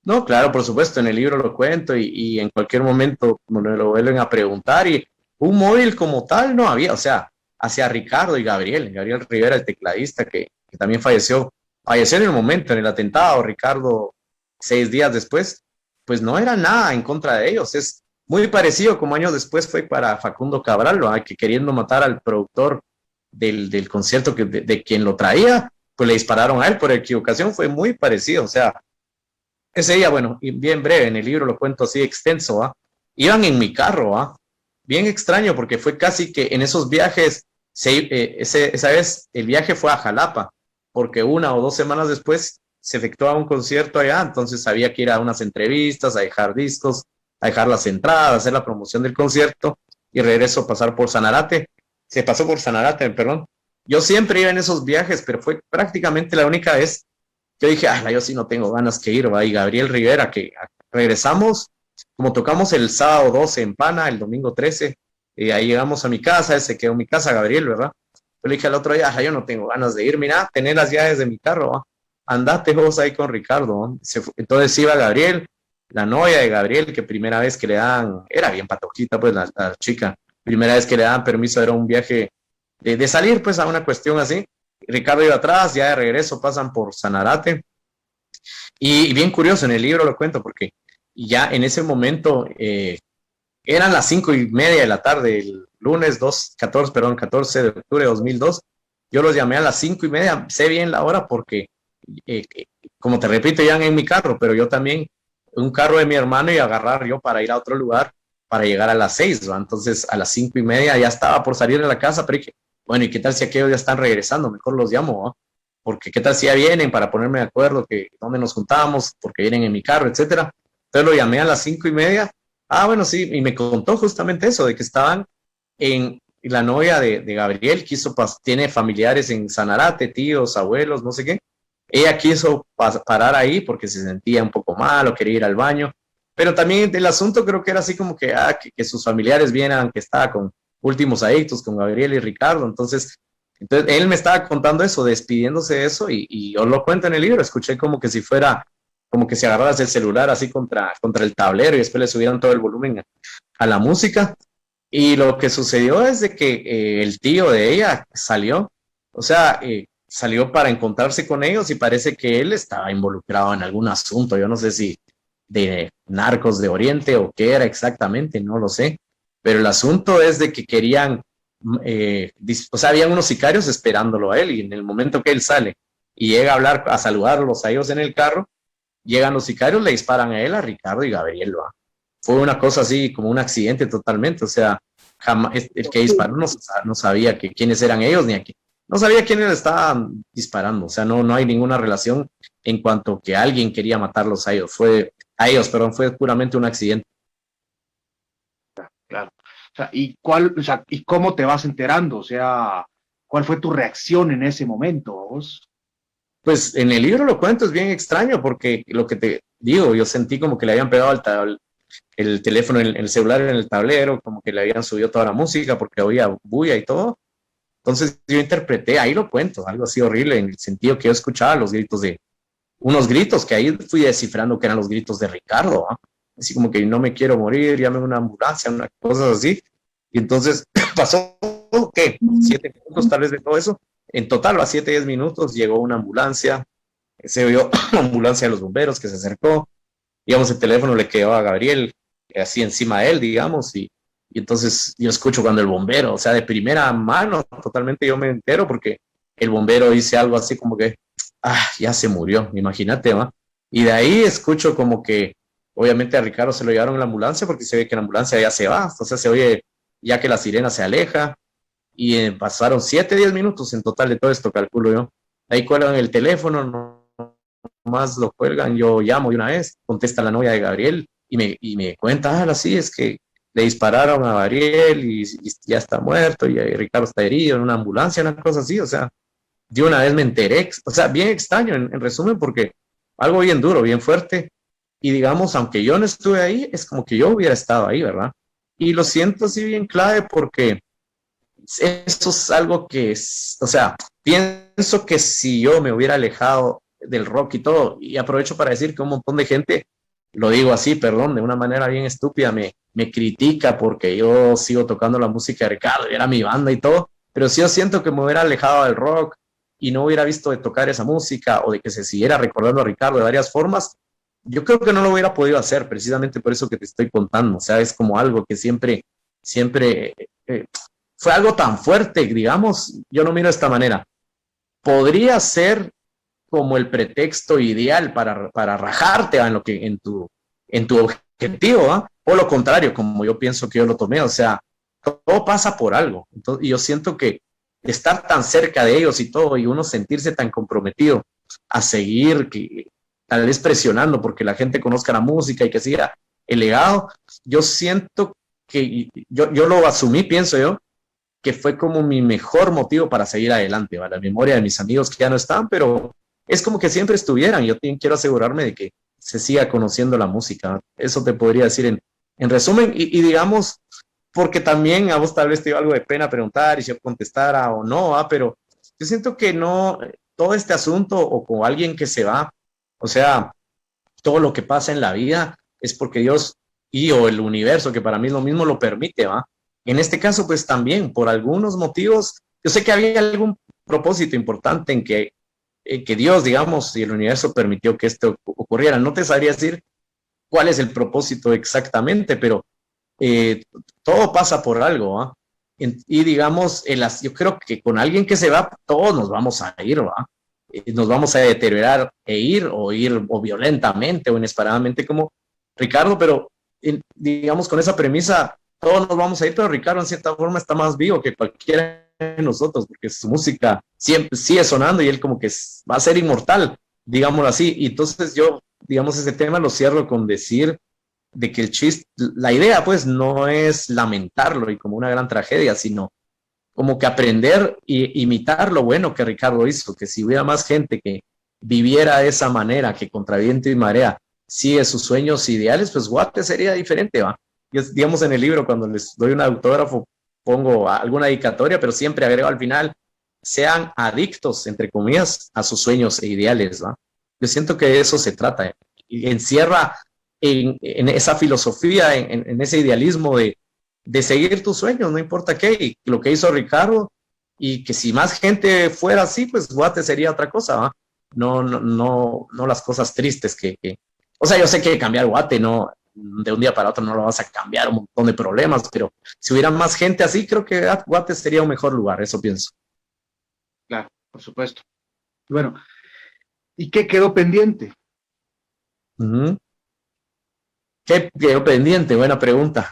No, claro, por supuesto, en el libro lo cuento y en cualquier momento me lo vuelven a preguntar, y un móvil como tal no había, o sea, hacia Ricardo y Gabriel Rivera, el tecladista que también falleció en el momento, en el atentado, Ricardo 6 días después, pues no era nada en contra de ellos. Es muy parecido como años después fue para Facundo Cabral, ¿no? Que queriendo matar al productor del concierto de quien lo traía, pues le dispararon a él por equivocación. Fue muy parecido, o sea, ese día, bueno, y bien breve, en el libro lo cuento así extenso, ¿va? Iban en mi carro, ¿va? Bien extraño, porque fue casi que en esos viajes, esa vez el viaje fue a Jalapa, porque 1 o 2 semanas después se efectuaba un concierto allá, entonces había que ir a unas entrevistas, a dejar discos, a dejar las entradas, hacer la promoción del concierto, y regreso pasar por Sanarate. Se pasó por Sanarate, perdón. Yo siempre iba en esos viajes, pero fue prácticamente la única vez que dije, yo sí no tengo ganas que ir, ¿va? Y Gabriel Rivera, que regresamos, como tocamos el sábado 12 en Pana, el domingo 13, ahí llegamos a mi casa, se quedó en mi casa Gabriel, ¿verdad? Yo le dije al otro día, yo no tengo ganas de ir, mira, tener las llaves de mi carro, ¿va? Andate vos ahí con Ricardo, ¿va? Entonces iba Gabriel, la novia de Gabriel, que primera vez que le dan, era bien patojita pues la chica, primera vez que le dan permiso, era un viaje de salir pues a una cuestión así. Ricardo iba atrás, ya de regreso pasan por Sanarate. Y bien curioso, en el libro lo cuento porque ya en ese momento eran las 5:30 de la tarde, el lunes 14 de octubre de 2002. Yo los llamé a las 5:30, sé bien la hora porque, como te repito, iban en mi carro, pero yo también, un carro de mi hermano y agarrar yo para ir a otro lugar para llegar a las 6, ¿va? Entonces a las 5:30 ya estaba por salir de la casa, pero dije, bueno, ¿y qué tal si aquellos ya están regresando? Mejor los llamo, ¿va? Porque qué tal si ya vienen para ponerme de acuerdo que dónde nos juntamos, porque vienen en mi carro, etcétera. Entonces lo llamé a las 5:30. Ah, bueno, sí, y me contó justamente eso, de que estaban en la novia de Gabriel, tiene familiares en Sanarate, tíos, abuelos, no sé qué. Ella quiso parar ahí porque se sentía un poco mal o quería ir al baño, pero también el asunto creo que era así como que sus familiares vieran que estaba con últimos adictos, con Gabriel y Ricardo. Entonces él me estaba contando eso, despidiéndose de eso, y yo lo cuento en el libro. Escuché como que si fuera, como que si agarraras el celular así contra el tablero y después le subieran todo el volumen a la música. Y lo que sucedió es de que el tío de ella salió, o sea, salió para encontrarse con ellos, y parece que él estaba involucrado en algún asunto. Yo no sé si de narcos de Oriente o qué era exactamente, no lo sé, pero el asunto es de que querían, o sea, habían unos sicarios esperándolo a él, y en el momento que él sale y llega a hablar, a saludarlos a ellos en el carro, llegan los sicarios, le disparan a él, a Ricardo y Gabriel, ¿va? Fue una cosa así como un accidente totalmente, o sea, jamás, el que disparó no sabía quiénes eran ellos, no sabía quiénes le estaban disparando, o sea, no hay ninguna relación en cuanto que alguien quería matarlos a ellos, fue puramente un accidente. Claro. ¿Y cómo te vas enterando? O sea, ¿cuál fue tu reacción en ese momento, vos? Pues en el libro lo cuento, es bien extraño porque lo que te digo, yo sentí como que le habían pegado el teléfono, el celular en el tablero, como que le habían subido toda la música porque había bulla y todo. Entonces yo interpreté, ahí lo cuento, algo así horrible, en el sentido que yo escuchaba unos gritos que ahí fui descifrando que eran los gritos de Ricardo, ¿eh? Así como que no me quiero morir, llame una ambulancia, una cosa así. Y entonces pasó, ¿qué? 7 minutos tal vez de todo eso. En total, a 7, 10 minutos llegó una ambulancia, se vio una ambulancia de los bomberos que se acercó, digamos, el teléfono le quedó a Gabriel, así encima de él, digamos, y entonces yo escucho cuando el bombero, o sea, de primera mano, totalmente yo me entero porque el bombero dice algo así como que, ya se murió, imagínate, ¿va? Y de ahí escucho como que, obviamente a Ricardo se lo llevaron en la ambulancia porque se ve que la ambulancia ya se va, o sea, se oye ya que la sirena se aleja, y pasaron 7, 10 minutos en total de todo esto, calculo yo. Ahí cuelgan el teléfono, no más lo cuelgan, yo llamo de una vez, contesta la novia de Gabriel y me cuenta, así es que le dispararon a Gabriel y ya está muerto, y Ricardo está herido en una ambulancia, una cosa así. O sea, de una vez me enteré, o sea, bien extraño en resumen, porque algo bien duro, bien fuerte, y digamos, aunque yo no estuve ahí, es como que yo hubiera estado ahí, ¿verdad? Y lo siento así bien clave porque eso es algo que es, o sea, pienso que si yo me hubiera alejado del rock y todo, y aprovecho para decir que un montón de gente, lo digo así, perdón, de una manera bien estúpida, me critica porque yo sigo tocando la música de Ricardo, era mi banda y todo, pero si yo siento que me hubiera alejado del rock y no hubiera visto de tocar esa música o de que se siguiera recordando a Ricardo de varias formas, yo creo que no lo hubiera podido hacer, precisamente por eso que te estoy contando. O sea, es como algo que siempre fue algo tan fuerte, digamos. Yo no miro de esta manera. Podría ser como el pretexto ideal para rajarte en tu objetivo, ¿eh? O lo contrario, como yo pienso que yo lo tomé. O sea, todo pasa por algo. Entonces, y yo siento que estar tan cerca de ellos y todo, y uno sentirse tan comprometido a seguir, que tal vez presionando porque la gente conozca la música y que siga el legado, yo siento que yo lo asumí, pienso yo, que fue como mi mejor motivo para seguir adelante, ¿va? La memoria de mis amigos que ya no están, pero es como que siempre estuvieran. Yo quiero asegurarme de que se siga conociendo la música. Eso te podría decir en resumen, y digamos, porque también a vos tal vez te dio algo de pena preguntar y si yo contestara o no, ¿va? Pero yo siento que no, todo este asunto o con alguien que se va, o sea, todo lo que pasa en la vida es porque Dios o el universo, que para mí es lo mismo, lo permite, ¿va? En este caso, pues también, por algunos motivos, yo sé que había algún propósito importante en que Dios, digamos, y el universo permitió que esto ocurriera. No te sabría decir cuál es el propósito exactamente, pero eh, todo pasa por algo, ¿va? Y digamos, yo creo que con alguien que se va, todos nos vamos a ir, ¿va? Nos vamos a deteriorar ir o violentamente o inesperadamente como Ricardo, pero digamos con esa premisa, todos nos vamos a ir, pero Ricardo en cierta forma está más vivo que cualquiera de nosotros, porque su música siempre sigue sonando y él como que va a ser inmortal, digámoslo así. Y entonces yo, digamos, ese tema lo cierro con decir de que el chiste, la idea pues no es lamentarlo y como una gran tragedia, sino como que aprender e imitar lo bueno que Ricardo hizo, que si hubiera más gente que viviera de esa manera, que contra viento y marea sigue sus sueños ideales, pues Guate sería diferente, ¿va? Yo, digamos, en el libro, cuando les doy un autógrafo, pongo alguna dedicatoria, pero siempre agrego al final, sean adictos, entre comillas, a sus sueños e ideales, ¿va? Yo siento que de eso se trata, y encierra en esa filosofía, en ese idealismo de seguir tus sueños, no importa qué, y lo que hizo Ricardo, y que si más gente fuera así, pues Guate sería otra cosa, ¿va? No las cosas tristes o sea, yo sé que cambiar Guate, no, de un día para otro no lo vas a cambiar, un montón de problemas, pero si hubiera más gente así, creo que Guate sería un mejor lugar, eso pienso. Claro, por supuesto. Bueno, ¿y qué quedó pendiente? ¿Qué quedó pendiente? Buena pregunta.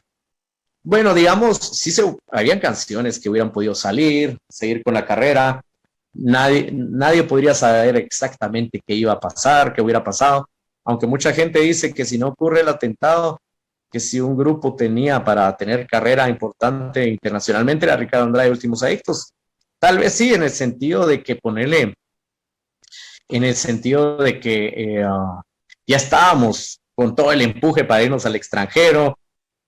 Bueno, digamos, habían canciones que hubieran podido salir, seguir con la carrera. Nadie podría saber exactamente qué iba a pasar, qué hubiera pasado. Aunque mucha gente dice que si no ocurre el atentado, que si un grupo tenía para tener carrera importante internacionalmente era Ricardo Andrade y Últimos Adictos. Tal vez sí, en el sentido de que ya estábamos con todo el empuje para irnos al extranjero.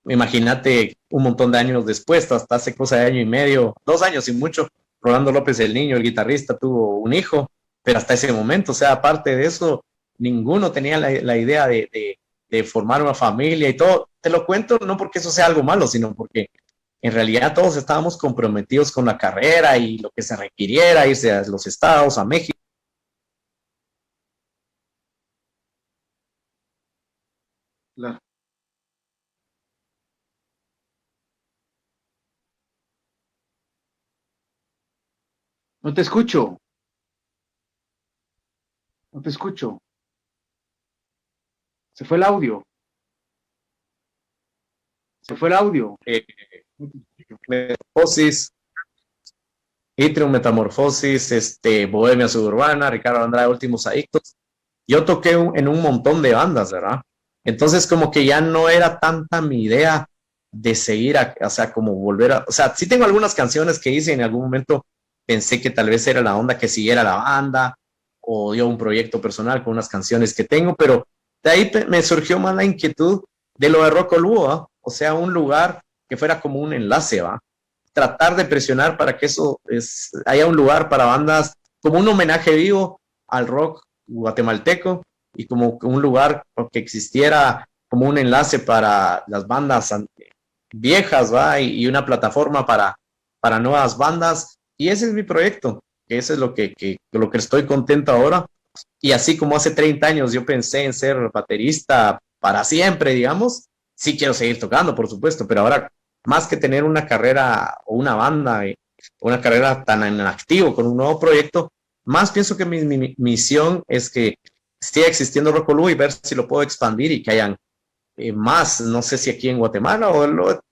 Imagínate un montón de años después, hasta hace cosa de año y medio, 2 años y mucho, Rolando López, el niño, el guitarrista, tuvo un hijo, pero hasta ese momento, o sea, aparte de eso, ninguno tenía la idea de formar una familia y todo. Te lo cuento no porque eso sea algo malo, sino porque en realidad todos estábamos comprometidos con la carrera y lo que se requiriera, irse a los estados, a México. Claro. No te escucho, no te escucho. Se fue el audio, se fue el audio. Eh, Metamorfosis, Itrium Metamorfosis, Bohemia Suburbana, Ricardo Andrade, Últimos Adictos. Yo toqué en un montón de bandas, ¿verdad? Entonces como que ya no era tanta mi idea de seguir, o sea, como volver o sea, sí tengo algunas canciones que hice en algún momento, pensé que tal vez era la onda que siguiera la banda, o dio un proyecto personal con unas canciones que tengo, pero de ahí me surgió más la inquietud de lo de Rocolú, ¿va? O sea, un lugar que fuera como un enlace, ¿va? Tratar de presionar para que haya un lugar para bandas, como un homenaje vivo al rock guatemalteco y como un lugar que existiera como un enlace para las bandas viejas, ¿va? Y una plataforma para nuevas bandas. Y ese es mi proyecto, que eso es lo que estoy contento ahora. Y así como hace 30 años yo pensé en ser baterista para siempre, digamos, sí quiero seguir tocando, por supuesto, pero ahora más que tener una carrera o una banda, una carrera tan en activo con un nuevo proyecto, más pienso que mi misión es que siga existiendo Rocolú y ver si lo puedo expandir y que hayan más, no sé si aquí en Guatemala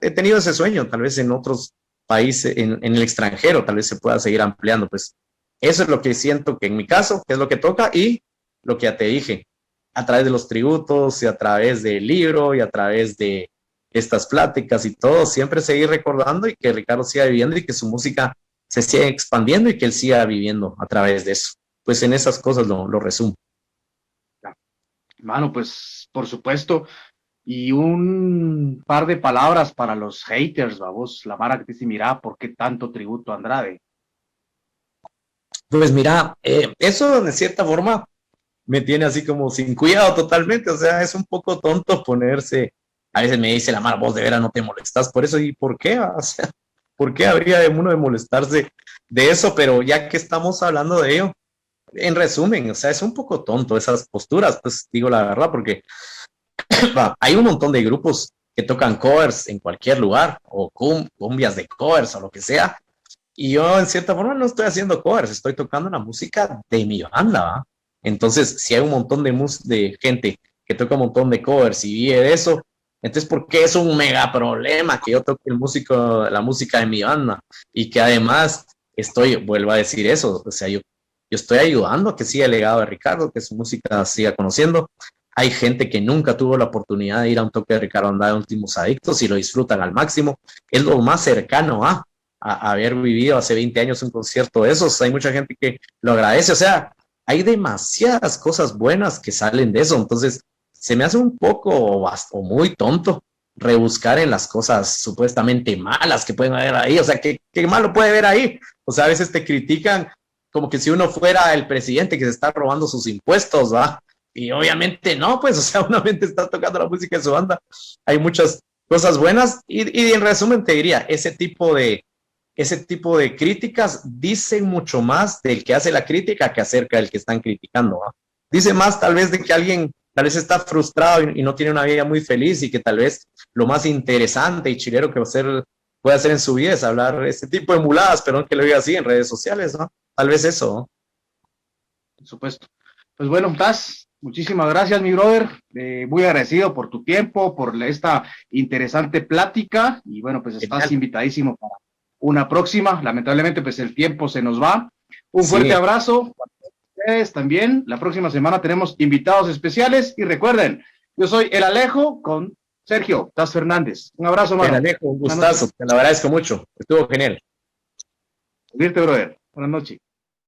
he tenido ese sueño, tal vez en otros países, en el extranjero, tal vez se pueda seguir ampliando, pues eso es lo que siento que en mi caso, que es lo que toca y lo que ya te dije, a través de los tributos y a través del libro y a través de estas pláticas y todo, siempre seguir recordando y que Ricardo siga viviendo y que su música se siga expandiendo y que él siga viviendo a través de eso. Pues en esas cosas lo resumo. Mano, pues por supuesto. Y un par de palabras para los haters, vamos, la Mara que te dice, mira, ¿por qué tanto tributo a Andrade? Pues mira, eso de cierta forma me tiene así como sin cuidado totalmente, o sea, es un poco tonto ponerse, a veces me dice la Mara, vos de veras no te molestas por eso, ¿y por qué? O sea, ¿Por qué habría de uno de molestarse de eso? Pero ya que estamos hablando de ello, en resumen, o sea, es un poco tonto esas posturas, pues digo la verdad, porque hay un montón de grupos que tocan covers en cualquier lugar, o cumbias de covers o lo que sea, y yo en cierta forma no estoy haciendo covers, estoy tocando la música de mi banda, ¿va? Entonces, si hay un montón de gente que toca un montón de covers y vive de eso, entonces, ¿por qué es un mega problema que yo toque la música de mi banda? Y que además vuelvo a decir eso, o sea, yo estoy ayudando a que siga el legado de Ricardo, que su música siga conociendo. Hay gente que nunca tuvo la oportunidad de ir a un toque de Ricardo Andrade Últimos Adictos y lo disfrutan al máximo. Es lo más cercano a haber vivido hace 20 años un concierto de esos. Hay mucha gente que lo agradece. O sea, hay demasiadas cosas buenas que salen de eso. Entonces, se me hace un poco o muy tonto rebuscar en las cosas supuestamente malas que pueden haber ahí. O sea, ¿qué malo puede haber ahí? O sea, a veces te critican como que si uno fuera el presidente que se está robando sus impuestos, ¿va? Y obviamente no, pues, o sea, una mente está tocando la música de su banda. Hay muchas cosas buenas y en resumen te diría, ese tipo de críticas dicen mucho más del que hace la crítica que acerca del que están criticando, ¿va? Dice más tal vez de que alguien tal vez está frustrado y no tiene una vida muy feliz y que tal vez lo más interesante y chilero que puede hacer en su vida es hablar este tipo de muladas, pero que lo diga así en redes sociales, ¿no? Tal vez eso, ¿no? Por supuesto. Pues bueno, Taz, muchísimas gracias, mi brother. Muy agradecido por tu tiempo, por esta interesante plática. Y bueno, pues estás Genial. invitadísimo para una próxima. Lamentablemente, pues el tiempo se nos va. Un Sí. fuerte abrazo para ustedes también. La próxima semana tenemos invitados especiales. Y recuerden, yo soy El Alejo con Sergio Taz Fernández. Un abrazo, mano. Alejo, un gustazo, te lo agradezco mucho. Estuvo genial. Servirte, brother. Buenas noches.